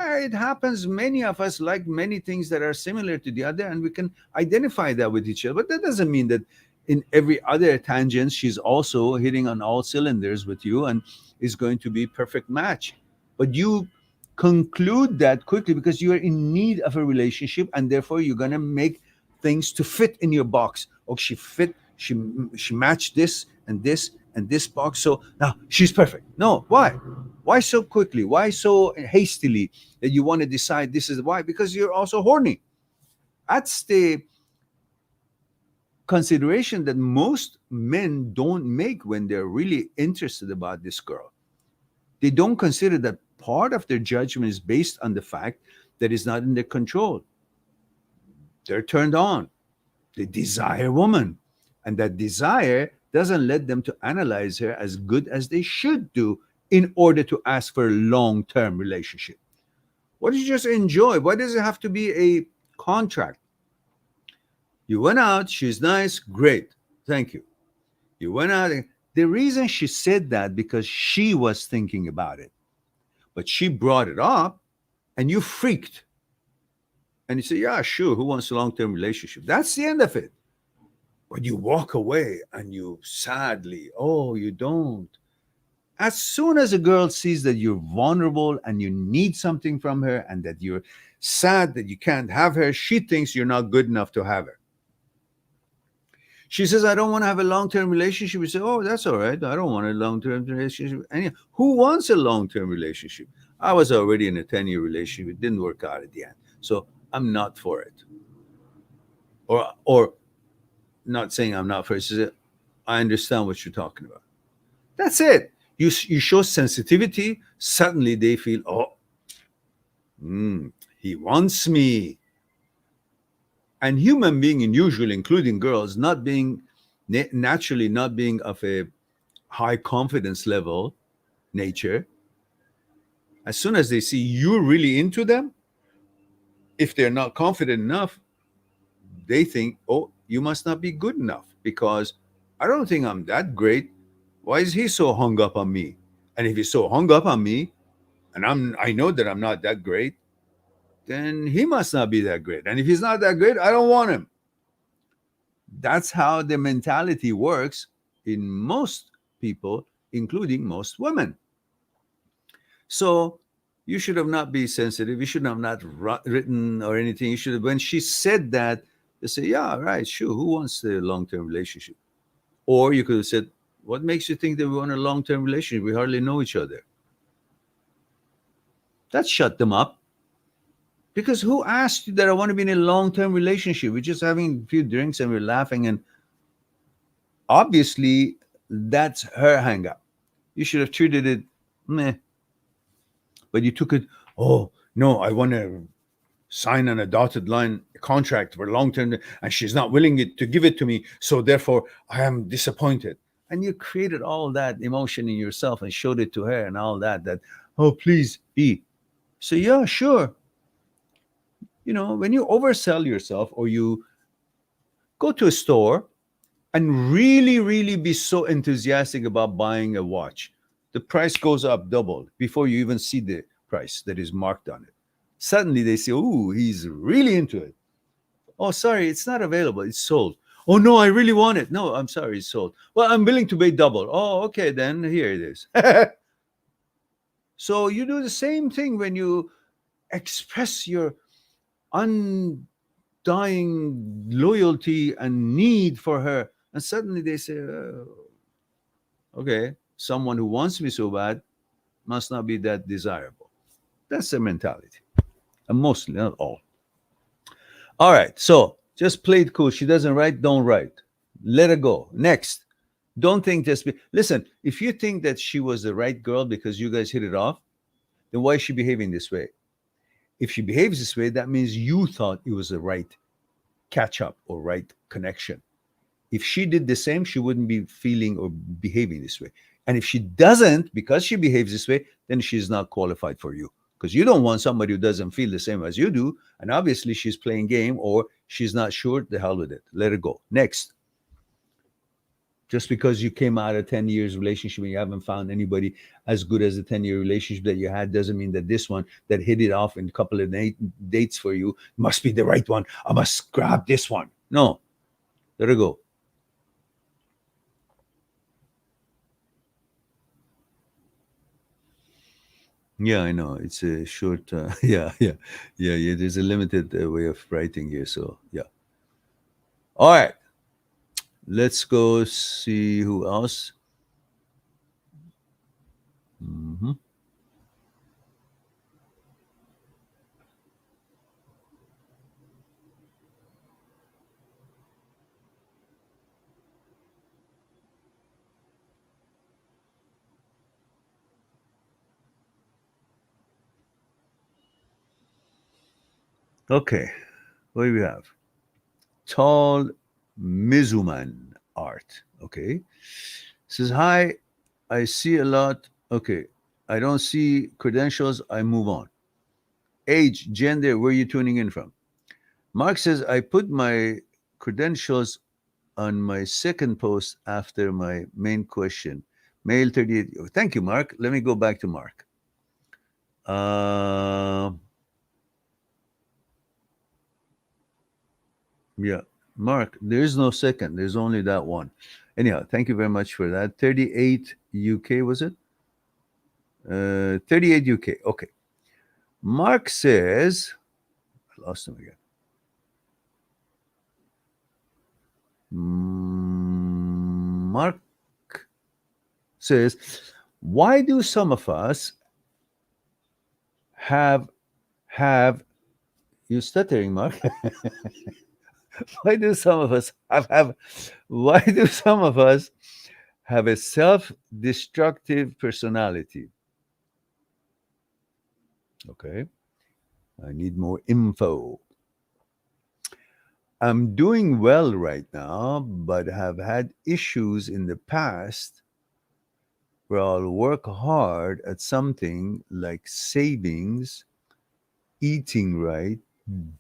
It happens. Many of us like many things that are similar to the other, and we can identify that with each other. But that doesn't mean that in every other tangent, she's also hitting on all cylinders with you and is going to be perfect match. But you conclude that quickly because you are in need of a relationship, and therefore you're going to make things to fit in your box. Oh, she fit. She matched this and this and this box. So now she's perfect. No, why? Why so quickly? Why so hastily that you want to decide this is why? Because you're also horny. That's the consideration that most men don't make when they're really interested about this girl. They don't consider that part of their judgment is based on the fact that it's not in their control. They're turned on. They desire a woman. And that desire doesn't let them to analyze her as good as they should do in order to ask for a long-term relationship. What do you just enjoy? Why does it have to be a contract? You went out, she's nice, great. Thank you. You went out. The reason she said that because she was thinking about it. But she brought it up and you freaked. And you say, yeah, sure, who wants a long-term relationship? That's the end of it. But you walk away and you sadly, oh, you don't. As soon as a girl sees that you're vulnerable and you need something from her and that you're sad that you can't have her, she thinks you're not good enough to have her. She says, I don't want to have a long-term relationship. We say, oh, that's all right. I don't want a long-term relationship. And who wants a long-term relationship? I was already in a 10-year relationship. It didn't work out at the end. So I'm not for it. Or not saying I'm not for it. She says, I understand what you're talking about. That's it. You show sensitivity, suddenly they feel, oh, he wants me. And human being, and usually including girls, not being naturally not being of a high confidence level nature, as soon as they see you're really into them, if they're not confident enough, they think, oh, you must not be good enough because I don't think I'm that great. Why is he so hung up on me? And if he's so hung up on me, and I know that I'm not that great, then he must not be that great. And if he's not that great, I don't want him. That's how the mentality works in most people, including most women. So you should have not be sensitive. You should have not written or anything. You should have, when she said that, you say, yeah, right, sure. Who wants a long-term relationship? Or you could have said, what makes you think that we want a long-term relationship? We hardly know each other. That shut them up. Because who asked you that I want to be in a long-term relationship? We're just having a few drinks and we're laughing. And obviously, that's her hang-up. You should have treated it, meh. But you took it, oh, no, I want to sign on a dotted line contract for long-term, and she's not willing to give it to me. So therefore, I am disappointed. And you created all that emotion in yourself and showed it to her and all that, oh, please be. So, yeah, sure. When you oversell yourself or you go to a store and really, really be so enthusiastic about buying a watch, the price goes up double before you even see the price that is marked on it. Suddenly they say, oh, he's really into it. Oh, sorry, it's not available. It's sold. Oh, no, I really want it. No, I'm sorry, it's sold. Well, I'm willing to pay double. Oh, okay, then here it is. So you do the same thing when you express your undying loyalty and need for her. And suddenly they say, oh, okay, someone who wants me so bad must not be that desirable. That's the mentality. And mostly, not all. All right, so just play it cool. She doesn't write, don't write. Let her go. Next. Don't think listen, if you think that she was the right girl because you guys hit it off, then why is she behaving this way? If she behaves this way, that means you thought it was the right catch up or right connection. If she did the same, she wouldn't be feeling or behaving this way. And if she doesn't, because she behaves this way, then she's not qualified for you. Because you don't want somebody who doesn't feel the same as you do. And obviously she's playing game or she's not sure, the hell with it. Let her go. Next. Just because you came out of 10 years relationship and you haven't found anybody as good as the 10-year relationship that you had doesn't mean that this one that hit it off in a couple of dates for you must be the right one. I must grab this one. No. Let her go. Yeah, I know. It's a short, yeah. There's a limited way of writing here. So, yeah. All right. Let's go see who else. Mm-hmm. Okay. What do we have? Tall Mizuman art. Okay. Says, hi, I see a lot. Okay. I don't see credentials. I move on. Age, gender, where are you tuning in from? Mark says, I put my credentials on my second post after my main question. Male 38. Thank you, Mark. Let me go back to Mark. Uh, yeah, Mark, there is no second. There's only that one. Anyhow, thank you very much for that. 38 UK, was it? 38 UK. Okay. Mark says, I lost him again. Mark says, why do some of us have you stuttering, Mark? why do some of us have why do some of us have a self-destructive personality? Okay, I need more info. I'm doing well right now, but have had issues in the past where I'll work hard at something like savings, eating right,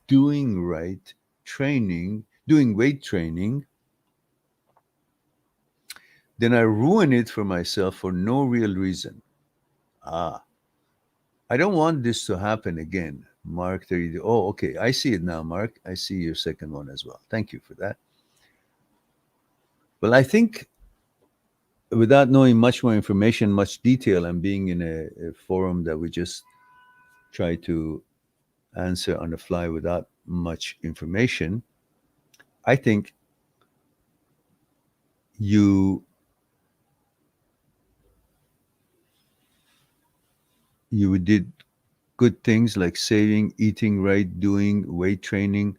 doing right, training, doing weight training. Then I ruin it for myself for no real reason. Ah, I don't want this to happen again. Mark 30. Oh, okay. I see it now, Mark. I see your second one as well. Thank you for that. Well, I think without knowing much more information, much detail, and being in a forum that we just try to answer on the fly without much information, I think you you did good things like saving, eating right, doing weight training.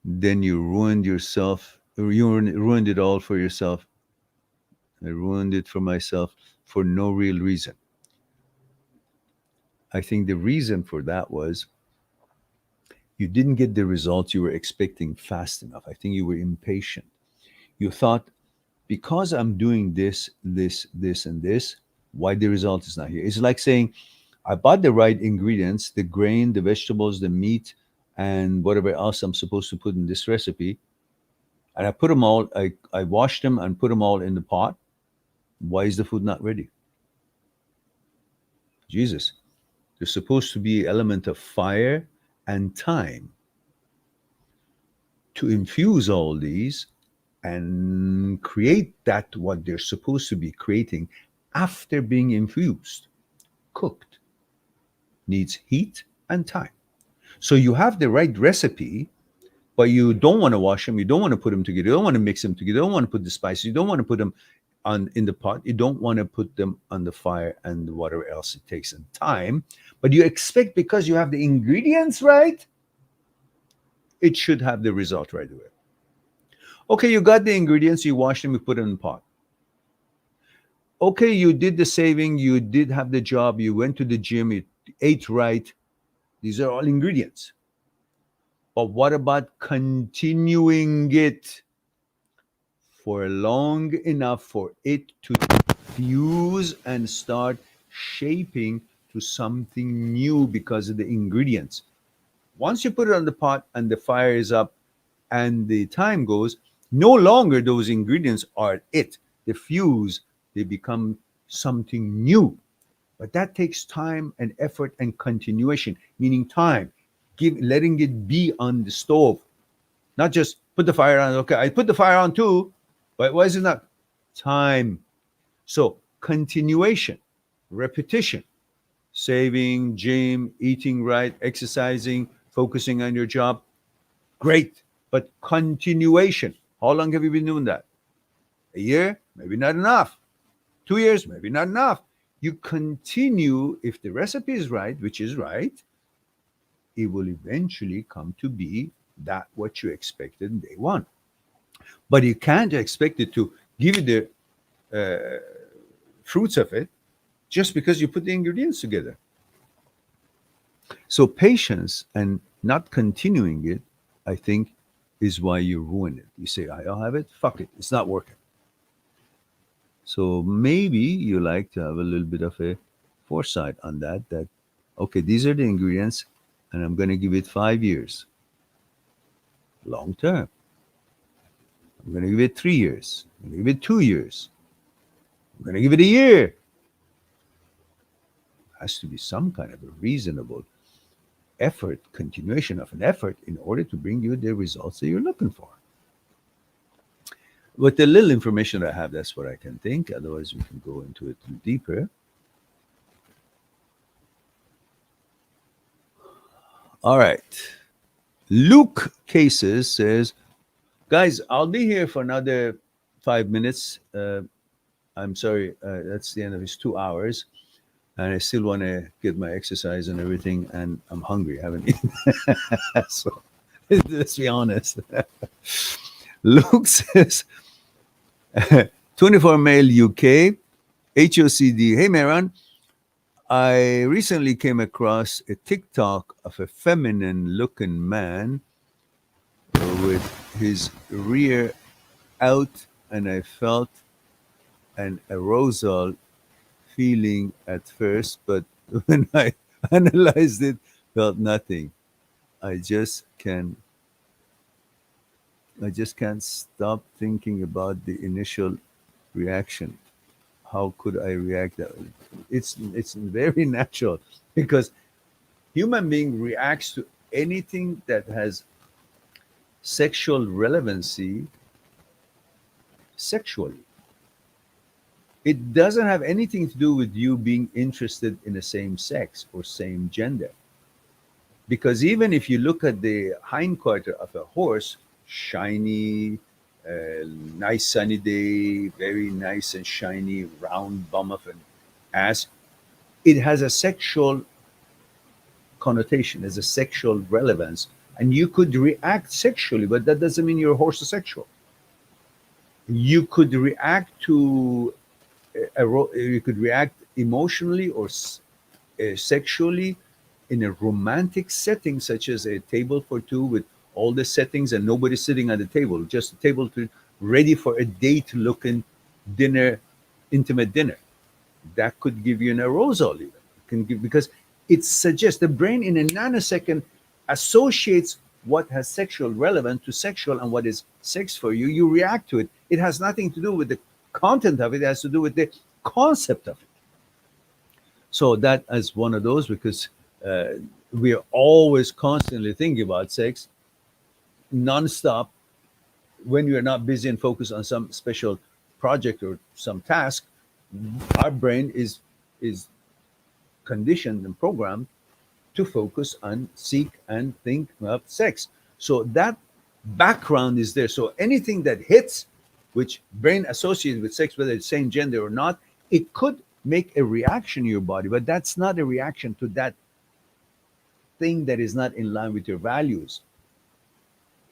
Then you ruined yourself. You ruined it all for yourself. I ruined it for myself for no real reason. I think the reason for that was you didn't get the results you were expecting fast enough. I think you were impatient. You thought, because I'm doing this, this, and this, why the result is not here? It's like saying, I bought the right ingredients, the grain, the vegetables, the meat, and whatever else I'm supposed to put in this recipe. And I put them all, I washed them and put them all in the pot. Why is the food not ready? Jesus. There's supposed to be an element of fire and time to infuse all these and create that what they're supposed to be creating after being infused, cooked, needs heat and time. So you have the right recipe, but you don't want to wash them, you don't want to put them together, you don't want to mix them together, you don't want to put the spices, you don't want to put them on in the pot, you don't want to put them on the fire and whatever else it takes in time, but you expect because you have the ingredients right, it should have the result right away. Okay, you got the ingredients, you wash them, you put them in the pot. Okay, you did the saving, you did have the job, you went to the gym, you ate right. These are all ingredients. But what about continuing it for long enough for it to fuse and start shaping to something new because of the ingredients? Once you put it on the pot and the fire is up and the time goes, no longer those ingredients are it. They fuse, they become something new. But that takes time and effort and continuation, meaning time, letting it be on the stove, not just put the fire on. Okay, I put the fire on too, but why is it not? Time. So continuation, repetition, saving, gym, eating right, exercising, focusing on your job, great. But continuation. How long have you been doing that? A year? Maybe not enough. 2 years? Maybe not enough. You continue, if the recipe is right, which is right, it will eventually come to be that what you expected in day one. But you can't expect it to give you the fruits of it just because you put the ingredients together. So patience and not continuing it, I think, is why you ruin it. You say, I'll have it, fuck it, it's not working. So maybe you like to have a little bit of a foresight on that, okay, these are the ingredients, and I'm going to give it 5 years. Long term. I'm going to give it 3 years. I'm going to give it 2 years. I'm going to give it a year. has to be some kind of a reasonable effort, continuation of an effort in order to bring you the results that you're looking for. With the little information I have, that's what I can think. Otherwise, we can go into it deeper. All right. Luke Cases says, guys, I'll be here for another 5 minutes. I'm sorry, that's the end of his 2 hours. And I still want to get my exercise and everything. And I'm hungry. I haven't eaten. So let's be honest. Luke says, 24 male UK, HOCD. Hey, Meron. I recently came across a TikTok of a feminine looking man with his rear out, and I felt an arousal feeling at first, but when I analyzed it, felt nothing. I just can I just can't stop thinking about the initial reaction. How could I react that way? It's very natural because human being reacts to anything that has sexual relevancy sexually. It doesn't have anything to do with you being interested in the same sex or same gender. Because even if you look at the hindquarter of a horse, shiny, nice sunny day, very nice and shiny, round bum of an ass, it has a sexual connotation, has a sexual relevance. And you could react sexually, but that doesn't mean you're homosexual. You could react to you could react emotionally or sexually in a romantic setting, such as a table for two with all the settings and nobody sitting at the table, just a table to ready for a date-looking dinner, intimate dinner. That could give you an arousal, even. It can give, because it suggests the brain in a nanosecond associates what has sexual relevance to sexual, and what is sex for you. You react to it. It has nothing to do with the content of it. It has to do with the concept of it. So that is one of those, because we are always constantly thinking about sex nonstop. When we are not busy and focused on some special project or some task, our brain is conditioned and programmed to focus on, seek, and think of sex. So that background is there. So anything that hits, which brain associated with sex, whether it's same gender or not, it could make a reaction in your body, but that's not a reaction to that thing that is not in line with your values.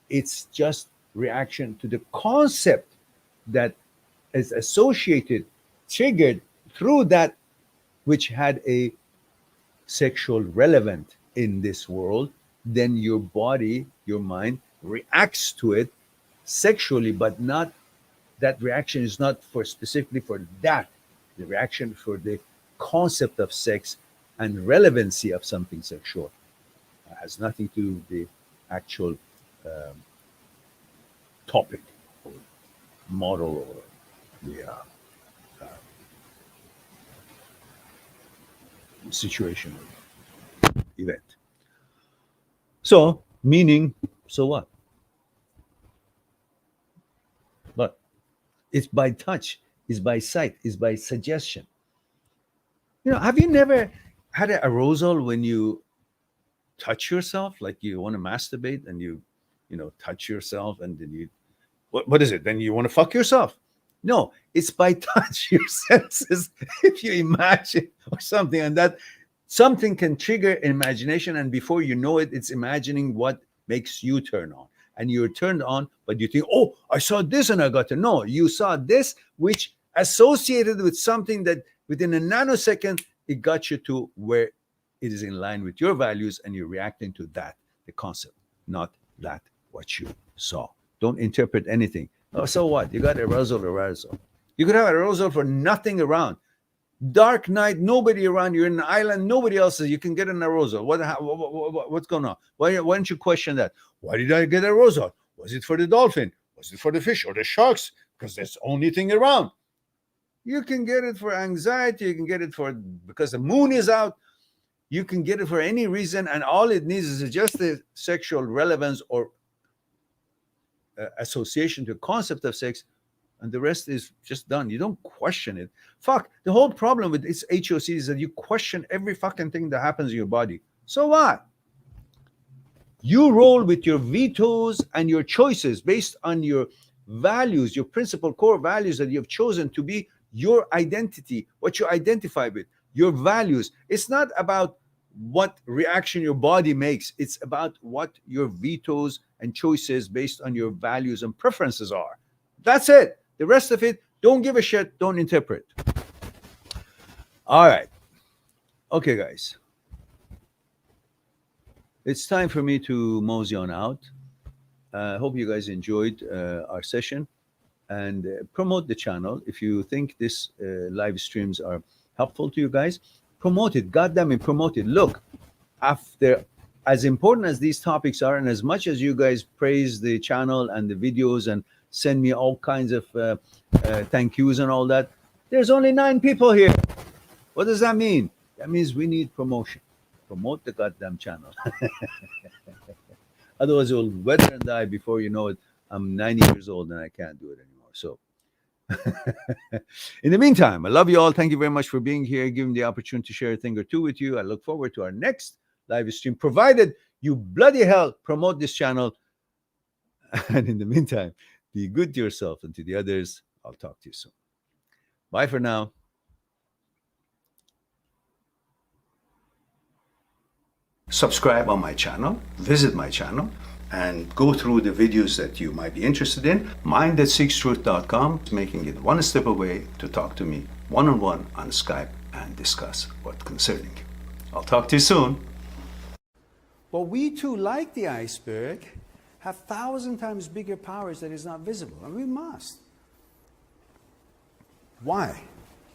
It's just reaction to the concept that is associated, triggered through that which had a sexual relevant in this world. Then your body, your mind reacts to it sexually, but not, that reaction is not for specifically for that. The reaction for the concept of sex and relevancy of something sexual has nothing to do with the actual topic or model or the situation or event. So, meaning, so what? But it's by touch, it's by sight, it's by suggestion. Have you never had an arousal when you touch yourself, like you want to masturbate and you touch yourself, and then you, what is it? Then you want to fuck yourself. No, it's by touch, your senses. If you imagine or something, and that something can trigger imagination, and before you know it, it's imagining what makes you turn on. And you're turned on, but you think, oh, I saw this and I got to know. You saw this, which associated with something that within a nanosecond, it got you to where it is in line with your values, and you're reacting to that, the concept, not that what you saw. Don't interpret anything. Oh, so what? You got arousal. You could have arousal for nothing around. Dark night, nobody around. You're in an island, nobody else is. You can get an arousal. What's going on? Why don't you question that? Why did I get arousal? Was it for the dolphin? Was it for the fish or the sharks? Because that's the only thing around. You can get it for anxiety. You can get it for because the moon is out. You can get it for any reason, and all it needs is just the sexual relevance or association to the concept of sex, and the rest is just done. You don't question it. Fuck, the whole problem with its HOC is that you question every fucking thing that happens in your body. So what? You roll with your vetoes and your choices based on your values, your principal core values that you have chosen to be your identity, what you identify with, your values. It's not about what reaction your body makes. It's about what your vetoes and choices based on your values and preferences are. That's it. The rest of it, don't give a shit, don't interpret. All right. Okay, guys. It's time for me to mosey on out. I hope you guys enjoyed our session, and promote the channel. If you think this live streams are helpful to you guys, promote it. God damn it, promote it. Look, after as important as these topics are, and as much as you guys praise the channel and the videos and send me all kinds of thank yous and all that, there's only 9 people here. What does that mean? That means we need promotion. Promote the goddamn channel. Otherwise, it will wither and die before you know it. I'm 90 years old and I can't do it anymore. So, in the meantime, I love you all. Thank you very much for being here, giving the opportunity to share a thing or two with you. I look forward to our next live stream, provided you bloody hell promote this channel. And in the meantime, be good to yourself and to the others. I'll talk to you soon. Bye for now. Subscribe on my channel, visit my channel, and go through the videos that you might be interested in. Mind@seekstruth.com is making it one step away to talk to me one-on-one on Skype and discuss what's concerning you. I'll talk to you soon. But we too, like the iceberg, have 1,000 times bigger powers that is not visible, and we must. Why?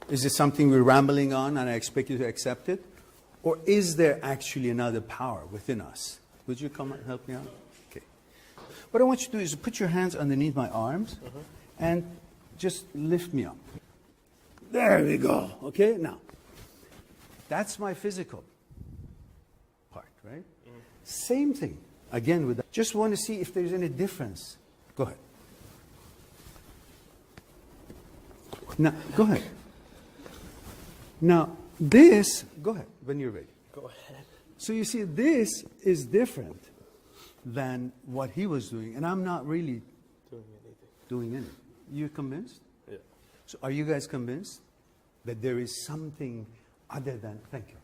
Is it something we're rambling on and I expect you to accept it? Or is there actually another power within us? Would you come and help me out? Okay. What I want you to do is put your hands underneath my arms and just lift me up. There we go. Okay, now, that's my physical part, right? Same thing, again, with that. Just want to see if there's any difference. Go ahead. Now, go ahead. Now, this, go ahead, when you're ready. Go ahead. So you see, this is different than what he was doing, and I'm not really doing anything. You convinced? Yeah. So are you guys convinced that there is something other than, thank you.